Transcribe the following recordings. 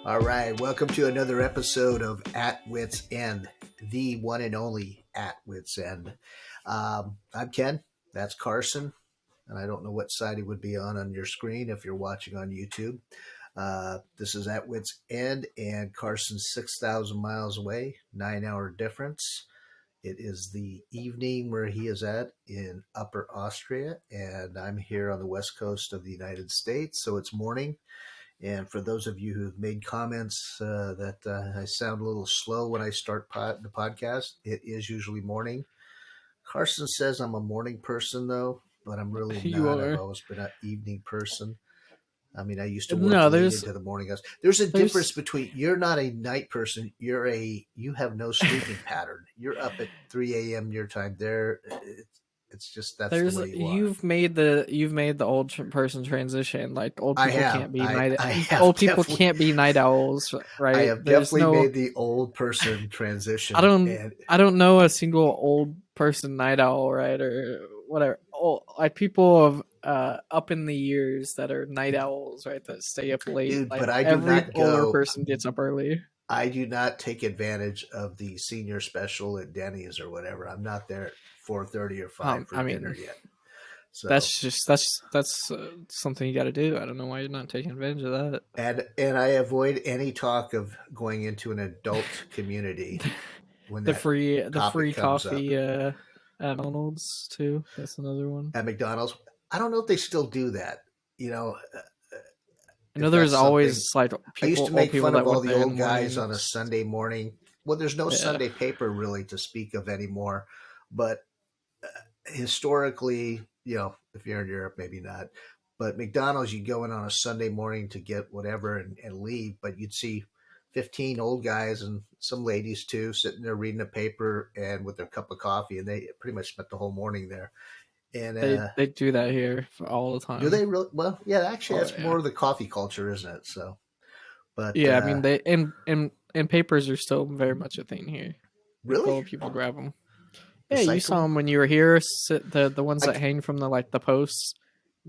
All right, welcome to another episode of At Witt's End, the one and only At Witt's End. I'm Ken, that's Carson, and I don't know what side he would be on your screen if you're watching on YouTube. This is At Witt's End, and Carson's 6,000 miles away, 9-hour difference. It is the evening where he is at in Upper Austria, and I'm here on the west coast of the United States, so it's morning. And for those of you who've made comments that I sound a little slow when I start the podcast, it is usually morning. Carson says I'm a morning person, though, but I'm really You not. I've are. always been an evening person. I mean, I used to work No, late into the morning hours. There's a difference between you're not a night person. You have no sleeping pattern. You're up at 3 a.m. your time. It's just that's the way you are. You've made the old person transition. Like old people can't be old people can't be night owls, right? I have definitely made the old person transition. I don't know a single old person night owl, right, or whatever. Like people of up in the years that are night owls, right? That stay up late. Dude, like but I do every not older person gets up early. I do not take advantage of the senior special at Denny's or whatever. I'm not there at 4:30 or 5 for dinner yet. So that's something you got to do. I don't know why you're not taking advantage of that. And I avoid any talk of going into an adult community when the free coffee at McDonald's too. That's another one. At McDonald's, I don't know if they still do that. You know, I know there's always like people, I used to make fun of all the old guys mornings. on a Sunday morning. Well, there's no Sunday paper really to speak of anymore, but historically, you know, if you're in Europe, maybe not. But McDonald's, you go in on a Sunday morning to get whatever and leave, but you'd see 15 old guys and some ladies too sitting there reading a paper and with their cup of coffee, and they pretty much spent the whole morning there. And they do that here all the time. Do they really? Well, yeah, actually, that's more of the coffee culture, isn't it? So, but yeah, I mean, they and papers are still very much a thing here. Really, people grab them. Yeah, you saw them when you were here. The ones that hang from the posts.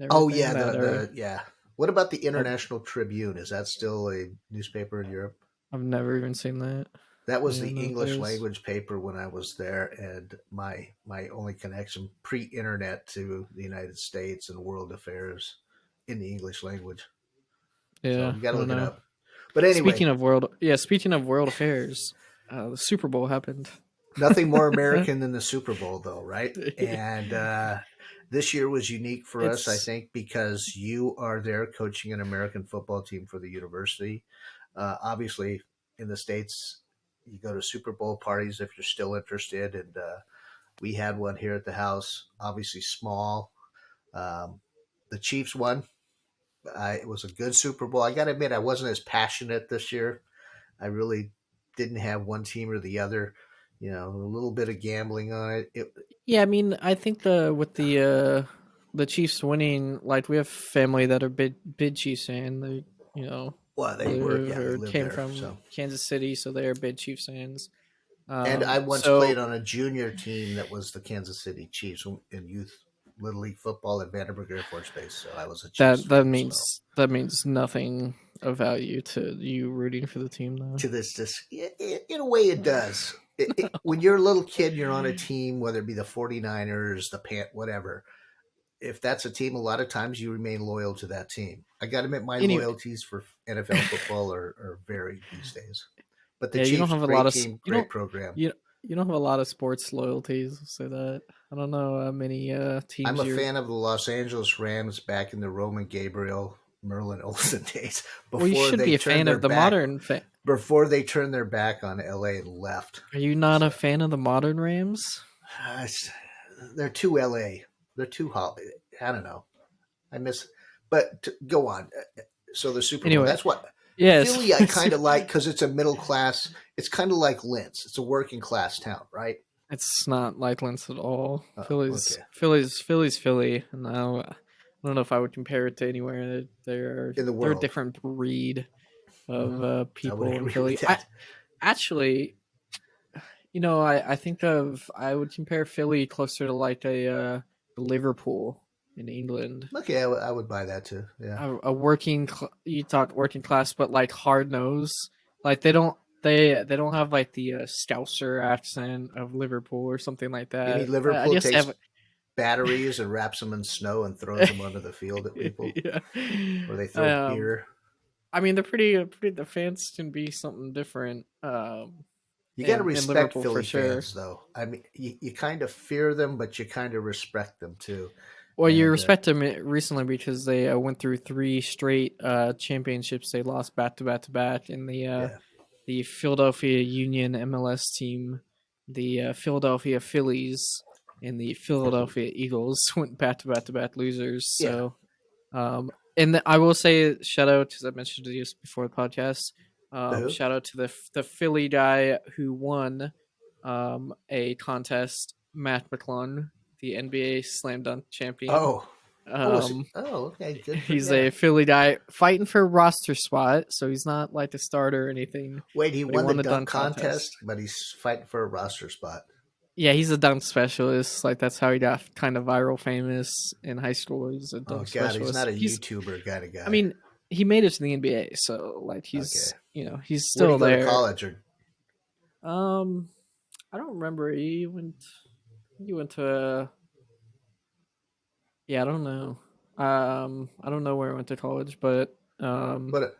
Oh yeah, yeah. What about the International Tribune? Is that still a newspaper in Europe? I've never even seen that. That was the English language paper when I was there, and my only connection pre-internet to the United States and world affairs in the English language. Yeah, so you got to look it up. But anyway, speaking of world affairs, the Super Bowl happened. Nothing more American than the Super Bowl, though, right? And this year was unique for us, I think, because you are there coaching an American football team for the university. Obviously, in the States, you go to Super Bowl parties if you're still interested. And we had one here at the house, obviously small. The Chiefs won. It was a good Super Bowl. I got to admit, I wasn't as passionate this year. I really didn't have one team or the other. You know, a little bit of gambling on it. Yeah, I mean, I think with the Chiefs winning, like we have family that are big Chiefs fan. They, they came from Kansas City, so they are big Chiefs fans. And I once played on a junior team that was the Kansas City Chiefs in youth Little League football at Vandenberg Air Force Base. So I was a Chiefs fan, that means nothing of value to you rooting for the team, though. To this in a way, it does. When you're a little kid, you're on a team, whether it be the 49ers, whatever. If that's a team, a lot of times you remain loyal to that team. I got to admit, my loyalties for NFL football are varied these days. But the Chiefs, you don't have great program. You don't have a lot of sports loyalties. I'll say that. I don't know how many teams. I'm a fan of the Los Angeles Rams back in the Roman Gabriel, Merlin Olsen days. Well, you should be a fan of the modern. Before they turned their back on LA and left. Are you not a fan of the modern Rams? They're too LA. They're too hot. I don't know. But go on. So the Super Bowl, that's what. Yes. Philly I kind of like because it's a middle class. It's kind of like Linz. It's a working class town, right? It's not like Linz at all. Philly's Philly. And I don't know if I would compare it to anywhere. They're in the world. They're a different breed of people in Philly. Actually, I think I would compare Philly closer to like a Liverpool in England. Okay, I would buy that too. Yeah. A working you thought working class, but like hard nose. Like they don't have like the Scouser accent of Liverpool or something like You mean that. I Liverpool just have takes batteries and wraps them in snow and throws them onto the field at people, yeah. or they throw Um, beer? I mean, they're pretty. The fans can be something different. You got to In respect Liverpool for Philly sure. fans, though. I mean, you kind of fear them, but you kind of respect them too. Well, you And respect them recently because they went through three straight championships. They lost back to back to back in yeah, the Philadelphia Union MLS team, the Philadelphia Phillies, and the Philadelphia Eagles went back to back to back losers. yeah. So and I will say shout out as I mentioned to you before the podcast. The who? Shout out to the Philly guy who won a contest, Matt McClung, the NBA slam dunk champion. Oh, oh, was it? Um, Oh, okay, good for he's a yeah. Philly guy fighting for a roster spot, so he's not like the starter or anything. Wait, he But he won the won the dunk dunk contest. contest, but he's fighting for a roster spot. Yeah, he's a dunk specialist. Like that's how he got kind of viral famous in high school. He's a Oh dunk God, he's specialist. not a He's YouTuber kind of I guy. mean, he made it to the NBA, so like Okay, he's where did he still go to there. college? Or Um, I don't remember. He went to yeah, I don't know. I don't know where he went to college, but but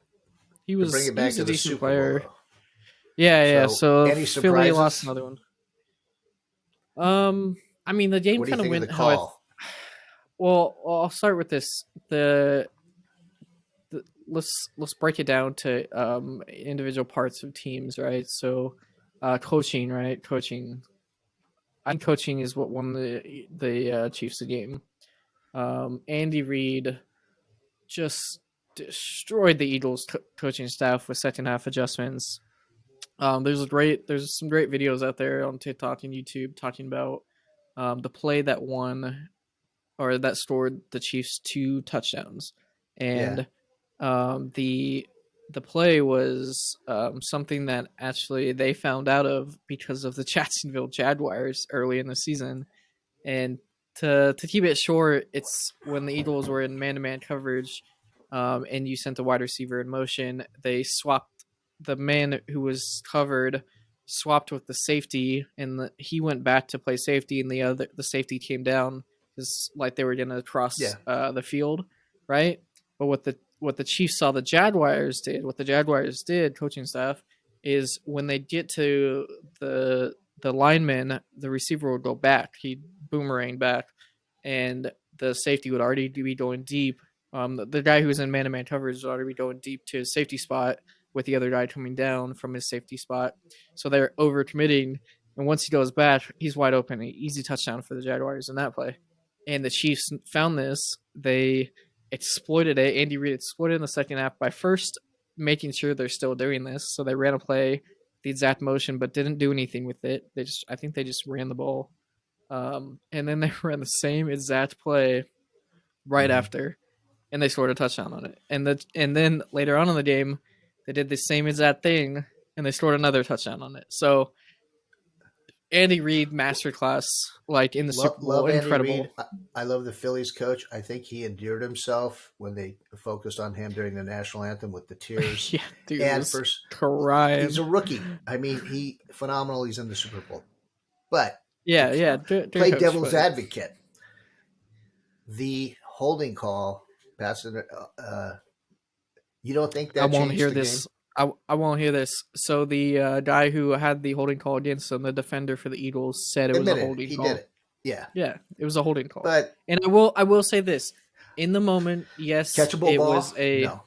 he to bring was it he back was a to the decent Super Bowl player. though. Yeah, yeah. So, So any Philly lost surprises? another one. I mean, the game What do you kind of think of the went how I. call? Well, I'll start with this. Let's break it down to individual parts of teams, right? So, coaching, right? Coaching. I think coaching is what won the Chiefs the game. Andy Reid just destroyed the Eagles coaching staff with second half adjustments. There's some great videos out there on TikTok and YouTube talking about the play that won or that scored the Chiefs two touchdowns, Yeah, and the play was something that actually they found out of because of the Jacksonville Jaguars early in the season. And to keep it short, it's when the Eagles were in man to man coverage, and you sent the wide receiver in motion. They swapped the man who was covered, swapped with the safety, and he went back to play safety, and the safety came down because like they were gonna cross yeah, the field, right? But what the Chiefs saw the Jaguars did, what the Jaguars did, coaching staff, is when they get to the lineman, the receiver would go back. He'd boomerang back, and the safety would already be going deep. The guy who was in man-to-man coverage would already be going deep to his safety spot with the other guy coming down from his safety spot. So they're overcommitting, and once he goes back, he's wide open. An easy touchdown for the Jaguars in that play. And the Chiefs found this. They exploited it. Andy Reid exploited in the second half by first making sure they're still doing this. So they ran a play, the exact motion, but didn't do anything with it. I think they just ran the ball. And then they ran the same exact play right hmm after, and they scored a touchdown on it. And then later on in the game, they did the same exact thing, and they scored another touchdown on it. So Andy Reid masterclass, like in the Super Bowl, love Andy Reid. incredible. I love the Phillies coach. I think he endeared himself when they focused on him during the national anthem with the tears. Yeah, dude And was first, he's crying. a rookie. I mean, he phenomenal. He's in the Super Bowl, but to Yeah, yeah, good, good play coach, devil's but advocate, the holding call, passing. You don't think I that won't changed hear the game? this. I won't hear this. So the guy who had the holding call against him, the defender for the Eagles, said it was a Admitted holding he did call. it. Yeah, Yeah, it was a holding call. but And I will say this: in the moment, yes, catchable it ball? was a No.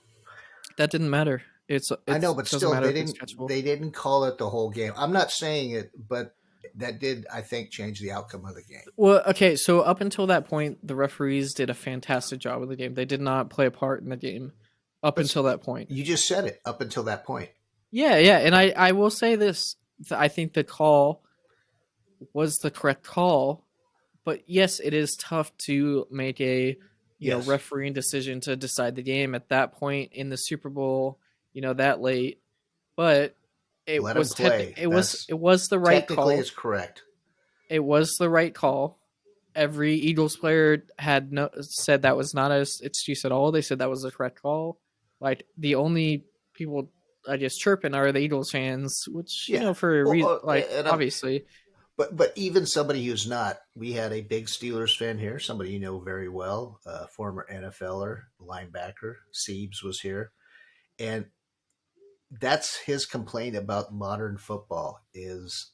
that didn't matter. I know, It's but doesn't still, matter if it's catchable. they didn't call it the whole game. I'm not saying it, but that did, I think, change the outcome of the game. Well, okay, so up until that point, the referees did a fantastic job of the game. They did not play a part in the game up But until that point. you just said it up until that point. Yeah, yeah, and I will say this: I think the call was the correct call, but yes, it is tough to make a Yes, refereeing decision to decide the game at that point in the Super Bowl, that late. But let him play. it was That's it was the right technically call. is correct. It was the right call. every Eagles player had said that was not an excuse at all. They said that was a correct call. Like the only people I guess chirping are the Eagles fans, which Yeah. for a Well, reason, like and obviously. but even somebody who's not, we had a big Steelers fan here, somebody you know very well, former NFLer, linebacker, Siebes was here, and that's his complaint about modern football is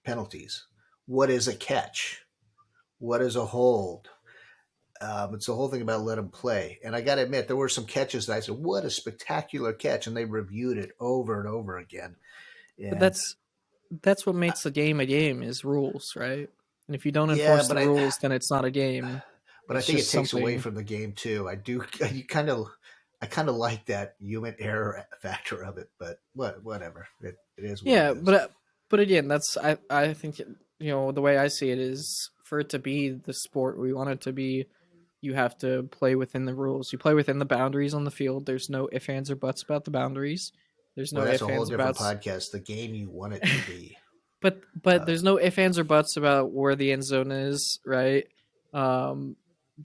penalties. What is a catch? What is a hold? It's the whole thing about let them play. And I got to admit, there were some catches that I said, "What a spectacular catch!" And they reviewed it over and over again. But And that's what makes a game is rules, right? And if you don't yeah, enforce the rules, then it's not a game. but I It's think it just takes away something. from the game too. I do, you kind of, I kind of like that human error factor of it. But whatever, it is what it Yeah, is. but again, that's I think the way I see it is for it to be the sport we want it to be, you have to play within the rules. You play within the boundaries on the field. There's no ifs, ands, or buts about the boundaries. There's Well, no that's ifs, a whole ands, different about podcast. The game you want it to be. but Uh, there's no ifs, ands, or buts about where the end zone is, right? Um,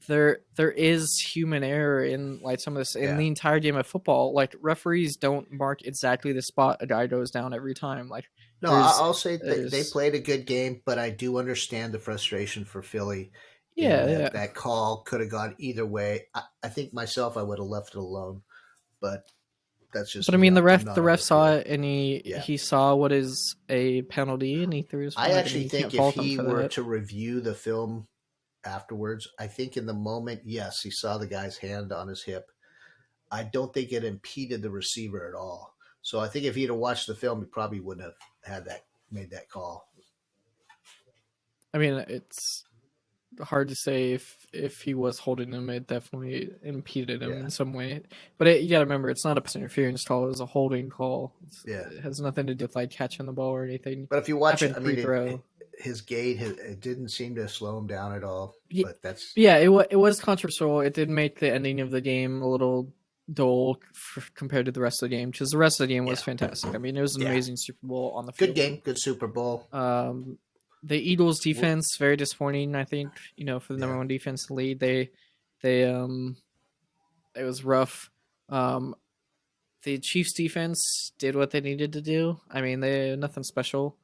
there is human error in like some of this in yeah. the entire game of football. Like referees don't mark exactly the spot a guy goes down every time. Like No, there's I'll say they there's played a good game, but I do understand the frustration for Philly in yeah, that yeah. that call could have gone either way. I think myself, I would have left it alone, but that's just But I me. mean, I'm the not on ref the saw field. it, and Yeah. he saw what is a penalty, and he threw his I flag, and actually you can't think if fault him he for were that. to review the film afterwards, I think in the moment, yes, he saw the guy's hand on his hip. I don't think it impeded the receiver at all. So I think if he'd have watched the film, he probably wouldn't have had that made that call. I mean, it's hard to say if he was holding him, it definitely impeded him Yeah. in some way. But you got to remember, it's not a pass interference call; it was a holding call. Yeah. It has nothing to do with like catching the ball or anything. But if you watch, Happened I mean, pre-throw. his gait, it didn't seem to slow him down at all. Ye- But that's Yeah, it was controversial. It did make the ending of the game a little dull compared to the rest of the game because the rest of the game was yeah, fantastic. I mean, it was an yeah, amazing Super Bowl on the good field. game, good Super Bowl. Um, the Eagles We'll, defense very disappointing. I think for the number yeah, one defense in the league, they it was rough. Um, the Chiefs defense did what they needed to do. I mean, they nothing special.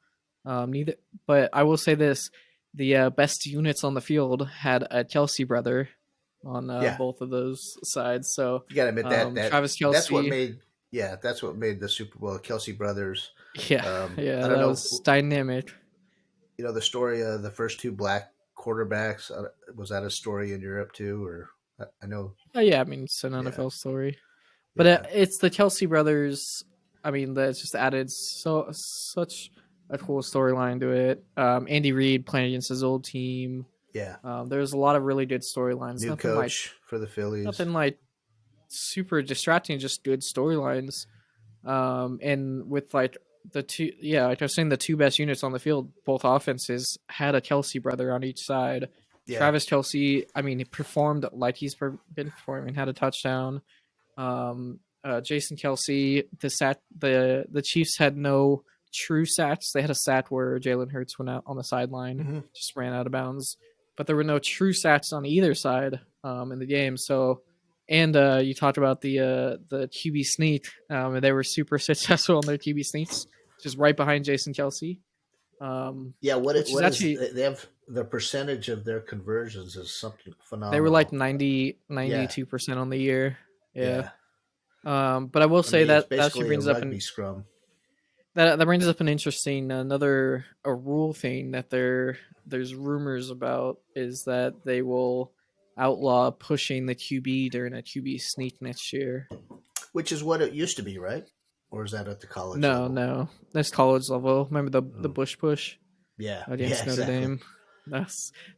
Neither, but I will say this: the best units on the field had a Kelsey brother on yeah. both of those sides. So You got to admit Travis that's what Kelsey, made that's what made the Super Bowl. Kelsey brothers. yeah, I yeah, don't that know. was dynamic. The story of the first two black quarterbacks. Was that a story in Europe too? Or I know. Oh yeah, I mean it's an Yeah, NFL story. But yeah, it's the Kelsey brothers. I mean, that's just added such a cool storyline to it. Andy Reid playing against his old team. yeah. There's a lot of really good storylines. New coach for the Phillies. Nothing like super distracting. Just good storylines. And with like the two, yeah, like I was saying, the two best units on the field, both offenses had a Kelsey brother on each side. Yeah, Travis Kelsey, I mean, he performed like been performing. Had a touchdown. Jason Kelsey, the Chiefs had no true sacks. They had a sack where Jalen Hurts went out on the sideline, hmm just ran out of bounds, but there were no true sacks on either side in the game. So, and you talked about the QB sneak, and they were super successful on their QB sneaks, just right behind Jason Kelsey, yeah. which is What is actually they have the percentage of their conversions is something they were like phenomenal. 92 Yeah, percent on the year. Yeah. yeah. But I will I say mean, it's that that actually basically a brings up rugby an scrum. that brings up an interesting another a rule thing that there's rumors about is that they will outlaw pushing the QB during a QB sneak next year. Which is what it used to be, right? Or is that at the college No, level? no, that's college level. Remember the Mm. Bush push Yeah, yeah, against Notre exactly. Dame?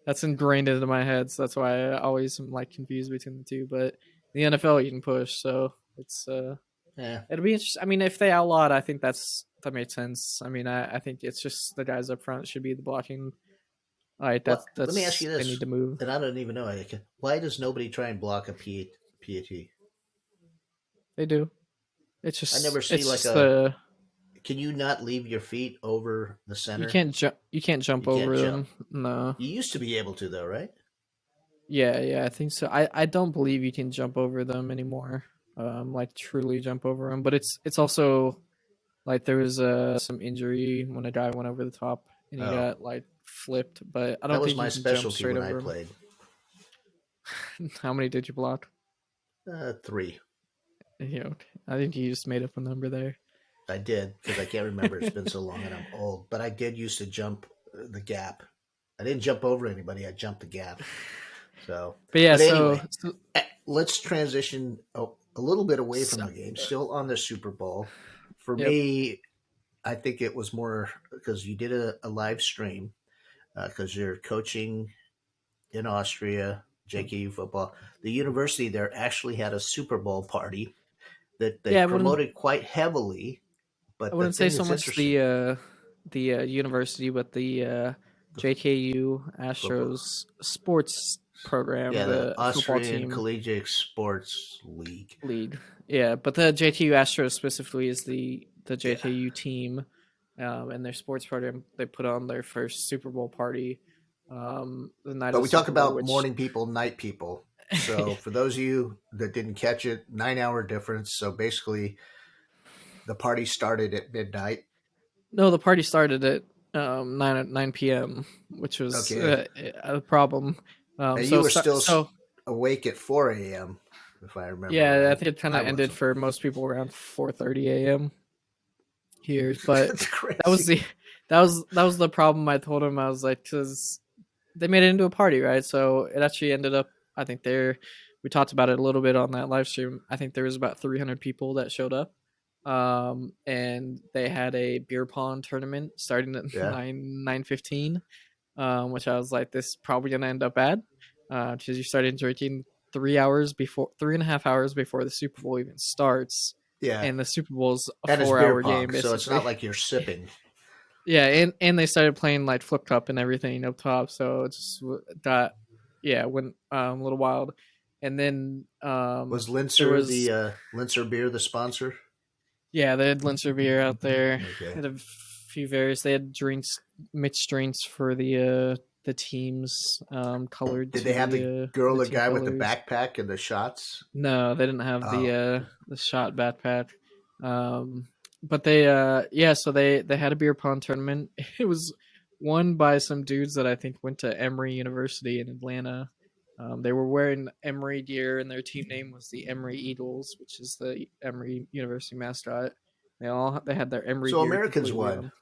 That's ingrained into my head. So that's why I always am like confused between the two. But in the NFL, you can push, so it's Yeah. it'll be interesting. I mean, if they outlaw it, I think that makes sense. I mean, I think it's just the guys up front should be the blocking. All right, What? Let me ask that's you they need this, to move. and I don't even know. Why does nobody try and block a PAT? They do. I never see It's like just the Can you not leave your feet over the You center? can't jump. You can't jump You can't over jump. them. No. You used to be able to, though, right? Yeah, yeah, I think so. I don't believe you can jump over them anymore. Like truly jump over them. But it's also like there was some injury when a guy went over the top and he Oh, got like flipped. But I that don't was think my you can jump specialty straight when I over played. them. How many did you block? Three. You know, I think you just made up a number there. I did because I can't remember. It's been so long and I'm old. But I did used to jump the gap. I didn't jump over anybody. I jumped the gap. So, But yeah, but so, anyway, so, let's transition a little bit away so from the game. Still on the Super Bowl. For yep. me, I think it was more because you did a live stream because you're coaching in Austria, JKU football. The university there actually had a Super Bowl party that they Yeah, I wouldn't promoted quite heavily. I But the wouldn't say thing so that's much interesting, the university, but the the JKU football, Astros sports program, yeah, the the football Austrian team Collegiate Sports League. league. Yeah, but the JKU Astros specifically is the Yeah, JKU team, and their sports program. They put on their first Super Bowl party, the night of but the we talk Super Bowl, about which morning people, night people. So for those of you that didn't catch it, 9 hour difference. So basically, the party started at midnight. no, the party started at 9 p.m., which was Okay, a problem. and you So were still so awake at 4 a.m. if I remember yeah, I right. think it kind I of ended wasn't. for most people around 4:30 a.m. here, but That's that was crazy. the that was the problem. I told him I was like, because they made it into a party, right? So it actually ended up. I think there, we talked about it a little bit on that live stream. I think there was about 300 people that showed up, and they had a beer pong tournament starting at Yeah, 9:15, which I was like, this is probably gonna end up bad, because you started drinking 3 hours before, 3.5 hours before the Super Bowl even starts, yeah, and the Super Bowl's a and it's beer 4 hour pong, game so it's basically. not like you're sipping. Yeah, and they started playing like flip cup and everything up top, so it just got, yeah, went a little wild, and then Was there Linzer was, the Linzer beer the sponsor? yeah, they had Linzer beer out there, Okay. had a few various, they had drinks, mixed drinks for the teams, colored Did to they have the girl, the the team guy with the colors. backpack and the shots? No, they didn't have Oh, the shot backpack. Um, but they yeah, so they had a beer pong tournament. It was won by some dudes that I think went to Emory University in Atlanta. They were wearing Emory gear, and their team name was the Emory Eagles, which is the Emory University mascot. They had their Emory so gear Americans completely won.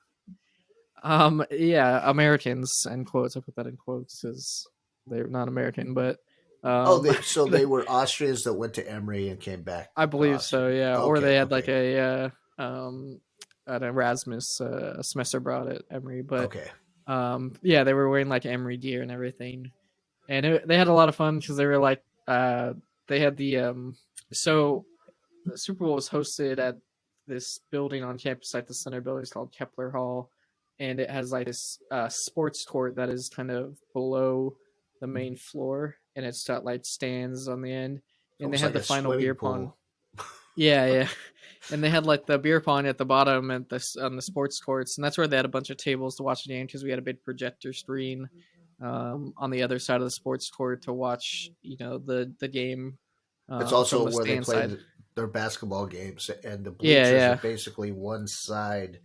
on. Yeah, Americans and quotes. I put that in quotes because they're not American, but Oh, um, they were Austrians that went to Emory and came back I to believe so, Austria. yeah. Or Okay, they had like okay, an Erasmus semester abroad at Emory, but okay. yeah, they were wearing like Emory gear and everything, and they had a lot of fun because they were like they had so the Super Bowl was hosted at this building on campus, like the center building. It's called Kepler Hall, and it has like this sports court that is kind of below the main floor, and it's got like stands on the end. It's And they almost had like the a final swimming beer pong. pool. Yeah, yeah. And they had like the beer pong at the bottom at this on the sports courts, and that's where they had a bunch of tables to watch the game because we had a big projector screen on the other side of the sports court to watch, the game It's from also the where they stand play side. their basketball games, and the Yeah, bleachers are yeah. basically one side,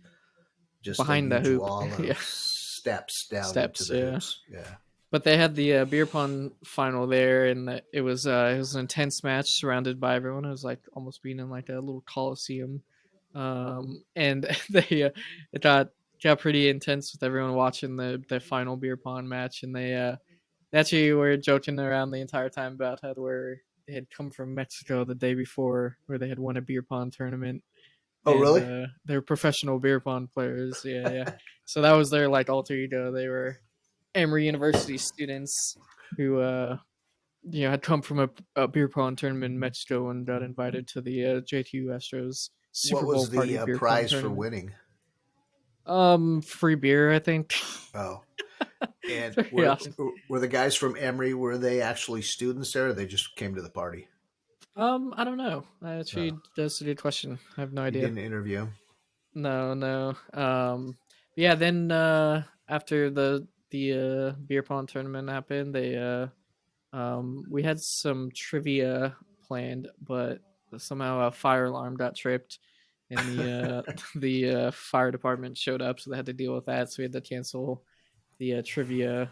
just a Behind the huge hoop. wall Yeah, of steps down into steps. the Yeah. hoops. Yeah. But they had the beer pong final there, and it was an intense match surrounded by everyone. It was like almost being in like a little coliseum, and it got pretty intense with everyone watching the final beer pong match, and they actually were joking around the entire time about how they had come from Mexico the day before, where they had won a beer pong tournament, Oh, and really? they're professional beer pong players. Yeah, yeah. So that was their like alter ego. They were Emory University students who had come from a beer pong tournament in Mexico and got invited to the JTU Astros What Super Bowl was party the beer pong prize for tournament. winning? Free beer, I think. Oh, and It's very awesome. were the guys from Emory, were they actually students there, or they just came to the party? I don't know. Oh, Actually, that's a good question. I have no you idea. didn't interview 'em? No, no. Yeah. Then after the beer pong tournament happened, we had some trivia planned, but somehow a fire alarm got tripped, and the fire department showed up, so they had to deal with that. So we had to cancel the trivia.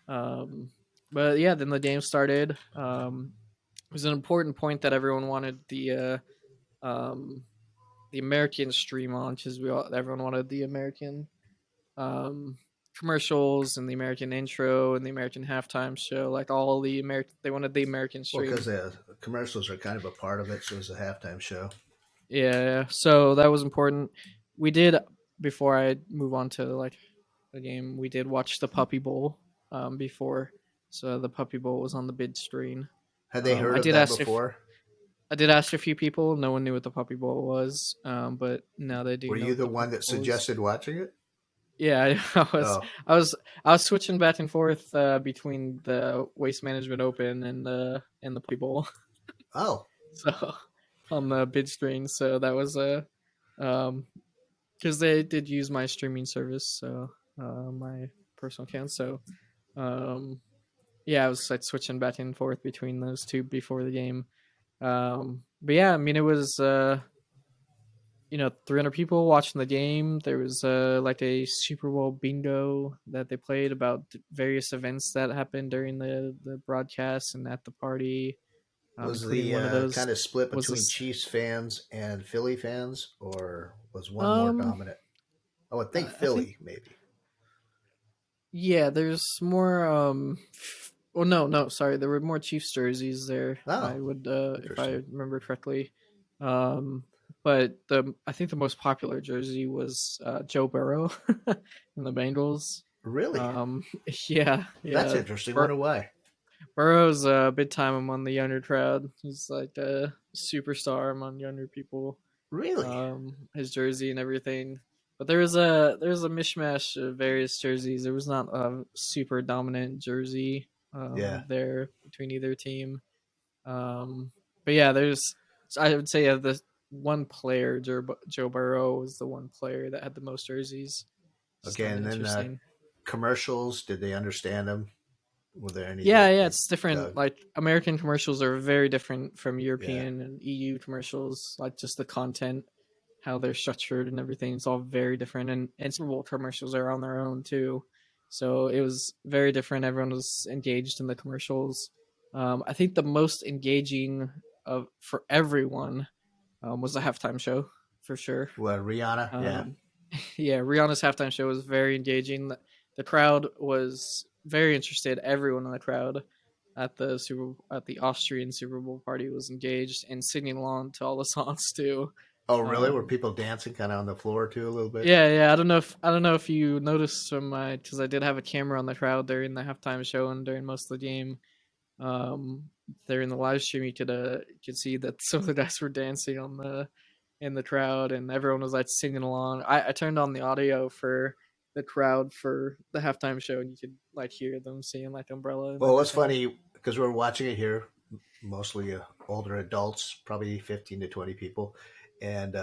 Um, but yeah, then the game started. It was an important point that everyone wanted the American stream on because everyone wanted the American um, commercials and the American intro and the American halftime show, like all the American. They wanted the American Well, because stream. the commercials are kind of a part of it, so it's a halftime show. Yeah, so that was important. We did before I move on to like the game. We did watch the Puppy Bowl before, so the Puppy Bowl was on the big screen. Had they heard I of did that ask if before? I did ask a few people. No one knew what the Puppy Bowl was, but now they do Were know you what the the one Puppy that Bowl is. suggested watching it? Yeah, I was, Oh, I was, I was switching back and forth between the Waste Management Open and the Puppy Bowl. oh, So on the bid screen, so that was um, because they did use my streaming service, so my personal account. So um, yeah, I was like switching back and forth between those two before the game. But yeah, I mean, it was 300 people watching the game. There was like a Super Bowl bingo that they played about various events that happened during the broadcast and at the party, was including the one of those kind of split was between this. Chiefs fans and Philly fans, or was one more Um, dominant? I would think I think Philly, maybe. yeah. There's more. Well, no, no. Sorry, there were more Chiefs jerseys there. I Oh, would, if I interesting. remember correctly. Um, but I think the most popular jersey was Joe Burrow in the Bengals. Really? Um, yeah, That's yeah. interesting. Bur- Wonder why. Burrow's big time among the younger crowd. He's like a superstar among younger people. Really? His jersey and everything. But there was a mishmash of various jerseys. There was not a super dominant jersey Yeah. there between either team. Um, but yeah, I would say the one player, Joe Burrow, was the one player that had the most jerseys. Just Okay, kind of and then interesting. commercials. Did they understand them? Were there any Yeah, that yeah, they it's different. dug? Like American commercials are very different from Yeah. European and EU commercials. Like just the content, how they're structured and everything. It's all very different. And Super Bowl commercials are on their own too. So it was very different. Everyone was engaged in the commercials. I think the most engaging of for everyone was the halftime show for sure. Well, Rihanna. Yeah. Um, yeah, Rihanna's halftime show was very engaging. The crowd was very interested. Everyone in the crowd at the Austrian Super Bowl party was engaged and singing along to all the songs too. Oh, really? Were Um, people dancing kind of on the floor too a little bit? yeah, yeah. I don't know if you noticed from my because I did have a camera on the crowd during the halftime show and during most of the game. Um, there in the live stream, you could see that some of the guys were dancing on the in the crowd, and everyone was like singing along. I turned on the audio for the crowd for the halftime show, and you could like hear them singing like Umbrella and Well, it's everything. funny because we're watching it here, mostly older adults, probably 15 to 20 people, and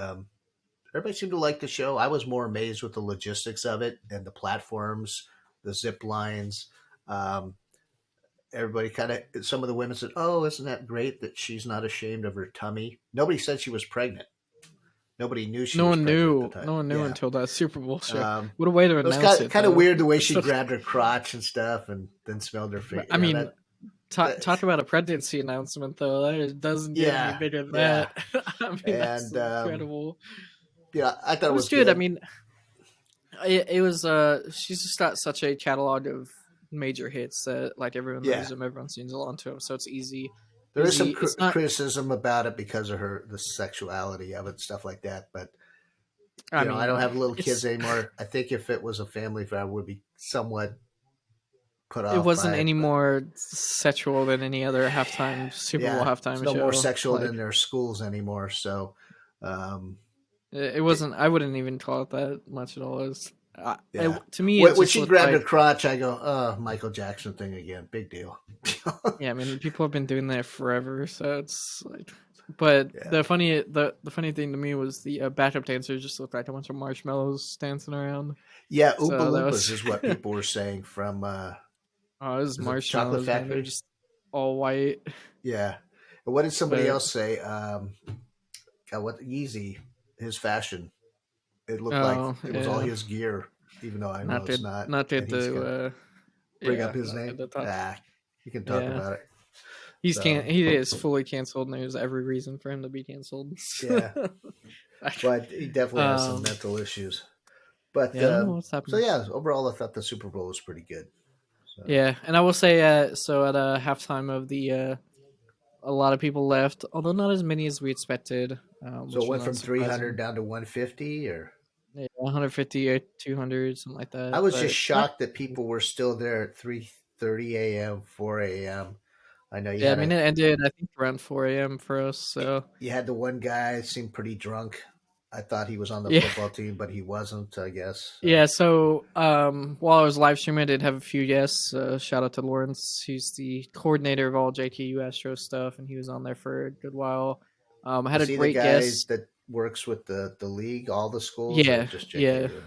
everybody seemed to like the show. I was more amazed with the logistics of it and the platforms, the zip lines. Um, Everybody kind of, some of the women said, "Oh, isn't that great that she's not ashamed of her tummy?" Nobody said she was pregnant. Nobody knew she No was one pregnant at the knew. time. No one knew Yeah. until that Super Bowl show. Um, What a way to it was announce it, kind of though. weird the way she So, grabbed her crotch and stuff and then smelled her face. I You know, mean, that talk about a pregnancy announcement, though. That doesn't get any yeah, bigger than yeah. that. I mean, that's And incredible. yeah, I thought It it was was good. I good. mean, it was. She's just got such a catalog of major hits that like everyone knows Yeah. them, everyone sings along to them, so it's easy. There is some It's not. criticism about it because of the sexuality of it, stuff like that. But I I don't mean, have little kids it's. anymore. I think if it was a family affair, I would be somewhat put It off wasn't by it. any But more sexual than any other halftime Super Bowl yeah, it's halftime no more show. sexual than Like their schools anymore. So, um, it it, wasn't. I wouldn't even call it that much at all. It was. yeah. To me, it When just she looked grabbed her like. crotch, I go, "Oh, Michael Jackson thing again. Big deal." Yeah, I mean, people have been doing that forever, so it's like But Yeah. the funny thing to me was the backup dancers just looked like a bunch of marshmallows dancing around. Yeah, Oompa So that Loompas was is what people were saying from oh, it was is it Chocolate marshmallows, man. They're Factory? just all white. Yeah. And what did somebody But else say? God, what Yeezy, his fashion. It looked like oh it was all yeah, his gear, even though I know it's not. not And good he's to gonna bring up yeah, his not name. good to talk. Ah, you can talk Yeah, about it. he's So can't he is fully canceled, and there's every reason for him to be canceled. yeah, but he definitely has some um, mental issues. But yeah, I don't know what's so happening. yeah, overall, I thought the Super Bowl was pretty good. So Yeah, and I will say, so at halftime of the a lot of people left, although not as many as we expected, so it which was went from 300 unsurprising. down to 150, or Yeah, 150 or 200, something like I that. was just But not, shocked that people were still there at 3:30 a.m., 4 a.m. I know yeah, I mean, it ended, I think, around 4 a.m. for us. So, you had the one guy seemed pretty drunk. I thought he was on the yeah. football team, but he wasn't. I guess so. Yeah, so while I was live streaming, I did have a few guests. Shout out to Lawrence. He's the coordinator of all JKU Astros stuff, and he was on there for a good while. I had Is a he the great guy guest. that works with the league, all the schools, or Yeah, just yeah. JKU?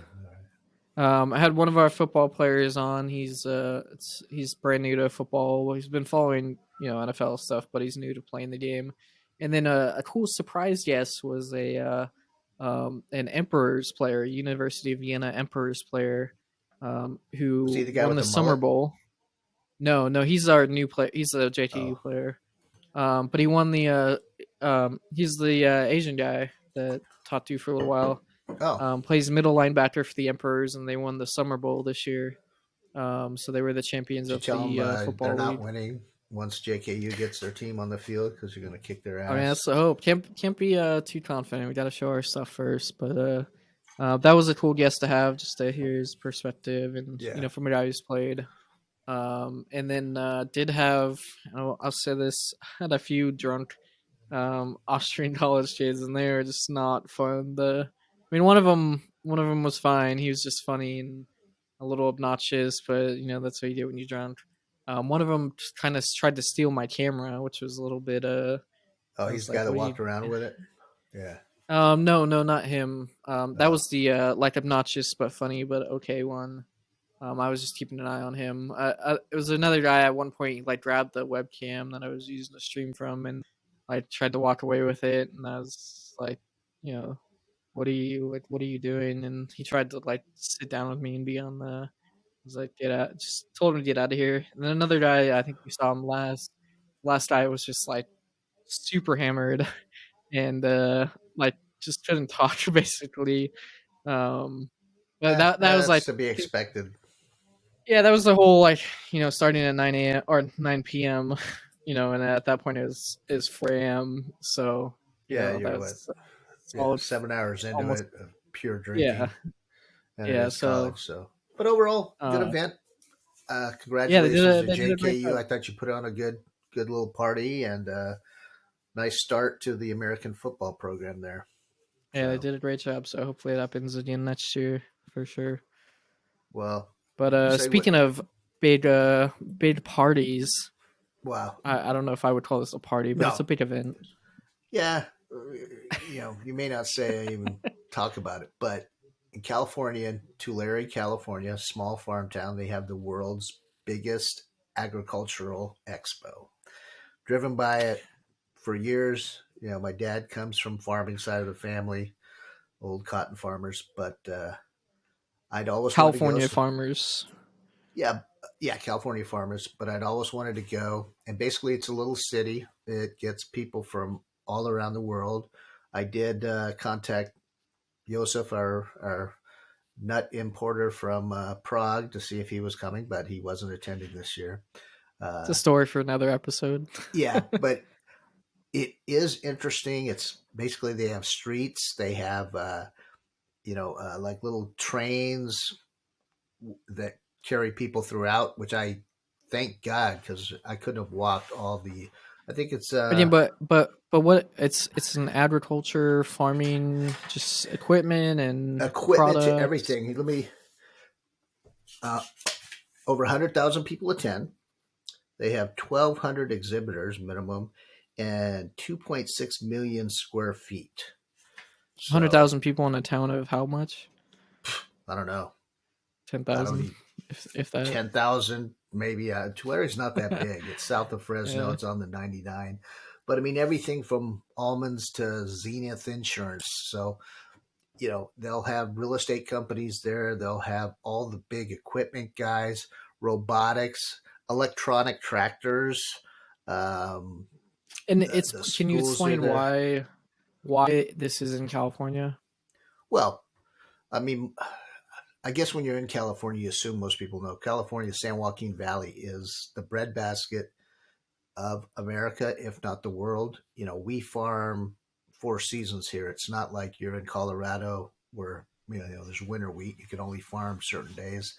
I had one of our football players on. He's brand new to football. Well, he's been following NFL stuff, but he's new to playing the game. And then a cool surprise guest was a an Emperors player, University of Vienna Emperors player, Was he who the guy won with the the Summer mullet? Bowl. No, no, he's our new player. He's a JTU Oh, player. But he won the he's the Asian guy that taught you for a little while. oh. Plays middle linebacker for the Emperors, and they won the Summer Bowl this year. So they were the champions Did you of tell them the they're football not league. winning once JKU gets their team on the field because you're going to kick their I mean, ass? that's the hope. Can't be too confident. We got to show our stuff first. But that was a cool guest to have, just to hear his perspective, and Yeah. from a guy who's played. And then did have I'll say this, had a few drunk Austrian college kids, and they were just not fun. I mean, one of them was fine. He was just funny and a little obnoxious, but that's what you do when you're drunk. One of them just kind of tried to steal my camera, which was a little bit. Oh, I he's was the guy like, that "What are you?" walked around with it. Yeah. No, no, not him. That Oh, was the like obnoxious but funny but okay one. I was just keeping an eye on him. It was another guy at one point, like grabbed the webcam that I was using to stream from, and I tried to walk away with it, and I was like, you know, what are you doing? And he tried to like sit down with me and be on the. I was like, get out, just told him to get out of here. And then another guy, I think we saw him last. Last guy was just like super hammered and like just couldn't talk basically. Um, but that was like that's to be expected. yeah, that was the whole like starting at 9 a.m. or 9 p.m. And at that point it was 4 a.m. So Yeah, you're what? that's Yeah, solid 7 hours into almost it of pure yeah drinking, and it yeah. is So college. So, but overall, good uh, event. yeah, they did Congratulations a to they did a great JKU. job. I thought you put on a good little party and nice start to the American football program there. Yeah, they So, did a great job. So hopefully it happens again next year for sure. well, But you say what? speaking of big parties, Wow. I don't know if I would call this a party, but it's No. a big event. Yeah. You may not say I even talk about it, but in California, in Tulare, California, small farm town, they have the world's biggest agricultural expo. Driven by it for years. My dad comes from farming side of the family, old cotton farmers, but I'd always wanted to go. California farmers. Yeah, yeah, California farmers, but I'd always wanted to go. And basically, it's a little city. It gets people from all around the world. I did contact Josef, our nut importer from Prague, to see if he was coming, but he wasn't attending this year. It's a Uh, story for another episode. yeah, but it is interesting. It's basically they have streets, they have like little trains that carry people throughout, which I thank God because I couldn't have walked all the. I think it's But yeah, but what it's an agriculture, farming, just equipment and equipment to products. everything. Let me. Uh, Over 100,000 people attend. They have 1,200 exhibitors minimum, and 2.6 million square feet. Hundred So thousand people in a town of how much? I don't know. Ten I don't thousand, need if that. 10,000 maybe. Tulere's not that big. It's south of Fresno. Yeah. It's on the 99. But I mean, everything from almonds to Zenith Insurance. So, they'll have real estate companies there. They'll have all the big equipment guys, robotics, electronic tractors. Um, And the can you schools are explain there. why this is in California? Well, I mean, I guess when you're in California, you assume most people know California, San Joaquin Valley is the breadbasket of America, if not the world. We farm four seasons here. It's not like you're in Colorado where there's winter wheat. You can only farm certain days.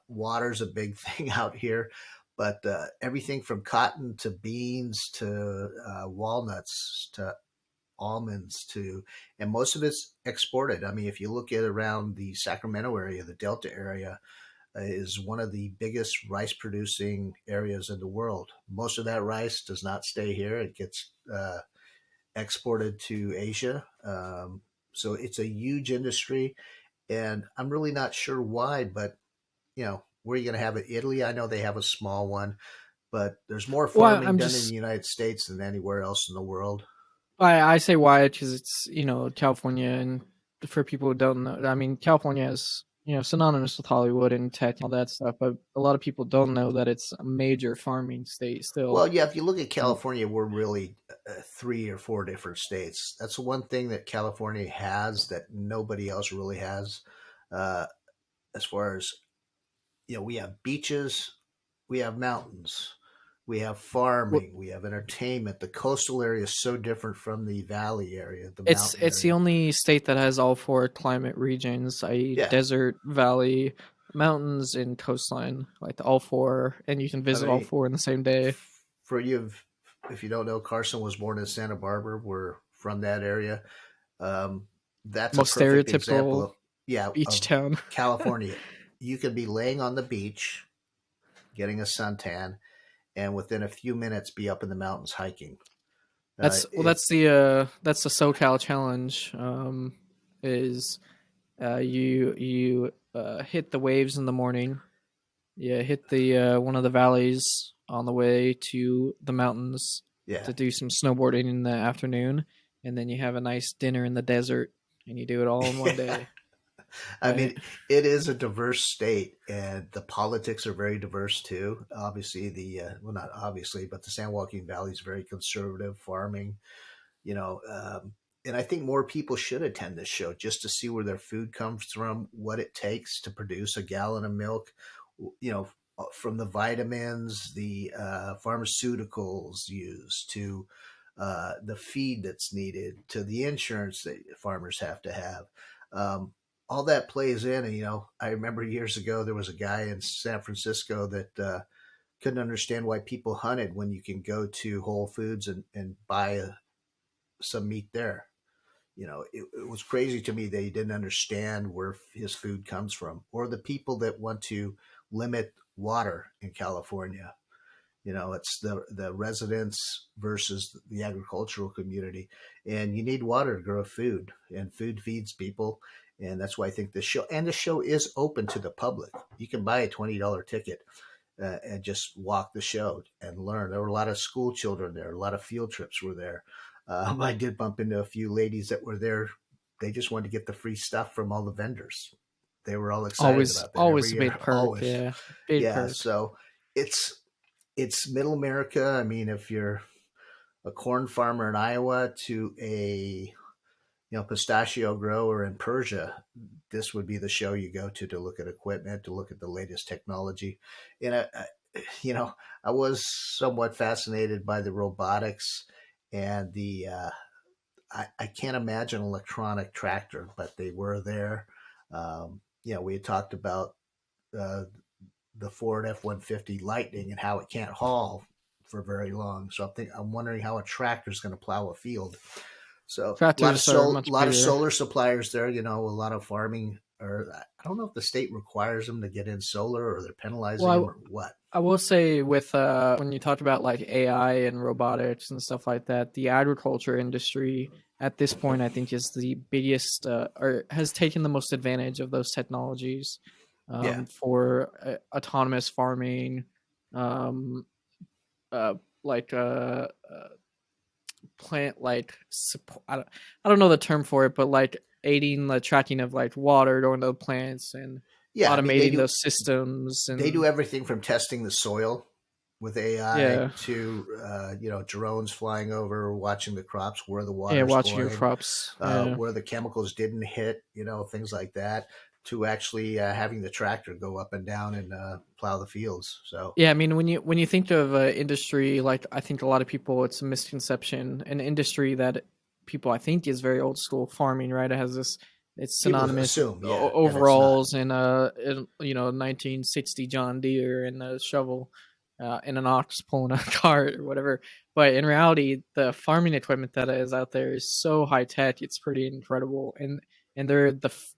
Water's a big thing out here, but everything from cotton to beans to walnuts to almonds to, and most of it's exported. I mean, if you look at around the Sacramento area, the Delta area, is one of the biggest rice producing areas in the world. Most of that rice does not stay here. It gets exported to Asia. So it's a huge industry. And I'm really not sure why, but, where are you going to have it? Italy, I know they have a small one, but there's more Well, farming I'm done in the just United States than anywhere else in the world. I say why because it's California, and for people who don't know, I mean California is synonymous with Hollywood and tech and all that stuff, but a lot of people don't know that it's a major farming state still. Well, yeah, if you look at And California, we're really three or four different states. That's the one thing that California has that nobody else really has. Uh, as far as, we have beaches, we have mountains, we have w- farming, we have entertainment. The coastal area is so different from the valley area, the it's mountain it's the area. only state that has all four climate regions, i.e., Yeah, desert, valley, mountains, and coastline, like all four, and you can I visit all mean, four in the same day. for you, if you don't know, Carson was born in Santa Barbara. We're from that area. Um, that's a Most perfect example stereotypical of, yeah, beach of town. California. You could be laying on the beach getting a suntan, and within a few minutes be up in the mountains hiking. It That's the SoCal challenge. Is you hit the waves in the morning. You hit the one of the valleys on the way to the mountains Yeah. to do some snowboarding in the afternoon, and then you have a nice dinner in the desert, and you do it all in one Yeah. day, I right? mean, it is a diverse state, and the politics are very diverse too. Obviously, well, not obviously, but the San Joaquin Valley is very conservative farming. you know, um, and I think more people should attend this show just to see where their food comes from, what it takes to produce a gallon of milk, from the vitamins, the pharmaceuticals used to the feed that's needed to the insurance that farmers have to have. Um, all that plays in. And, I remember years ago, there was a guy in San Francisco that couldn't understand why people hunted when you can go to Whole Foods and buy some meat there. It was crazy to me that he didn't understand where his food comes from, or the people that want to limit water in California. It's the residents versus the agricultural community, and you need water to grow food, and food feeds people. And that's why I think the show is open to the public. You can buy a $20 ticket and just walk the show and learn. There were a lot of school children there. A lot of field trips were there. I did bump into a few ladies that were there. They just wanted to get the free stuff from all the vendors. They were all excited Always, about that every always a year. big perk. Always, Yeah, big yeah. perk. So it's it's middle America. I mean, if you're a corn farmer in Iowa to a pistachio grower in Persia, this would be the show you go to look at equipment, to look at the latest technology. And you know, I was somewhat fascinated by the robotics and the. I can't imagine an electronic tractor, but they were there. We had talked about uh, the Ford F-150 Lightning and how it can't haul for very long. So I'm wondering how a tractor is going to plow a field. So a Tractors are much lot of bigger. solar suppliers there. A lot of farming or I don't know if the state requires them to get in solar or they're penalizing them Well, or what. I will say with when you talked about like AI and robotics and stuff like that, the agriculture industry at this point I think is the biggest or has taken the most advantage of those technologies Yeah. for autonomous farming, um, uh, like plant like support. I don't know the term for it, but like aiding the tracking of like water going to the plants and Yeah. I mean, automating those systems they do and everything from testing the soil with AI yeah. to drones flying over, watching the crops, where the Yeah, water's watching your going, crops. Yeah. where the chemicals didn't hit, things like that, to actually having the tractor go up and down and plow the fields. So Yeah, I mean when you think of industry, like I think a lot of people, it's a misconception. An industry that people I think is very old school farming, right? It has this, it's people synonymous with assume, yeah, that it's not. overalls and 1960 John Deere and a shovel and an ox pulling a cart or whatever. But in reality, the farming equipment that is out there is so high tech, it's pretty incredible. And they're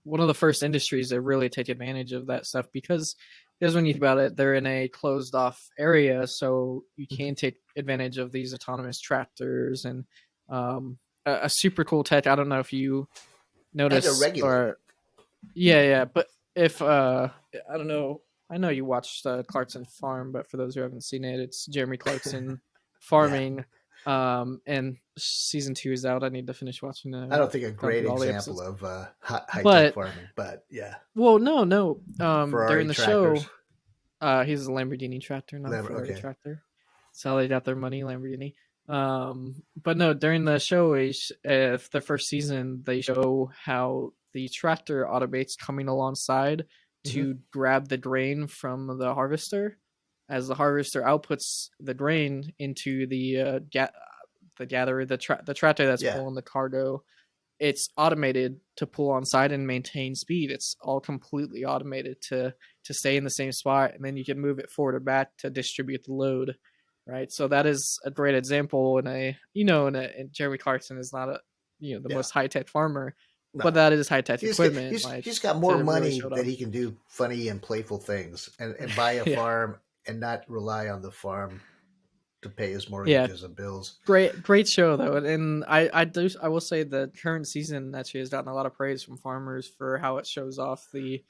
one of the first industries that really take advantage of that stuff because when you think about it, they're in a closed off area, so you Mhm. can take advantage of these autonomous tractors and a super cool tech. I don't know if you And they're notice regulated. or yeah, but if I don't know, I know you watched Clarkson Farm, but for those who haven't seen it, it's Jeremy Clarkson Yeah. farming. And season 2 is out. I need to finish watching I don't think a gone great through all the example episodes. of high tech But farming, but yeah, well, no. Ferrari During the tractors. show, he's a Lamborghini tractor, not a Ferrari Okay. tractor. That's how they got their money, Lamborghini. But no, during the show, the first season, they show how the tractor automates coming alongside Hmm. to grab the grain from the harvester. As the harvester outputs the grain into the gatherer, the tractor that's Yeah. pulling the cargo, it's automated to pull on side and maintain speed. It's all completely automated to stay in the same spot, and then you can move it forward or back to distribute the load. Right, so that is a great example. And Jeremy Clarkson is not the Yeah. most high tech farmer, No. but that is high tech He's got, equipment. he's Like he's got more to really money show it that off. he can do funny and playful things and buy a Yeah, farm and not rely on the farm to pay his yeah, mortgages and bills. great show though, and I will say the current season actually has gotten a lot of praise from farmers for how it shows off the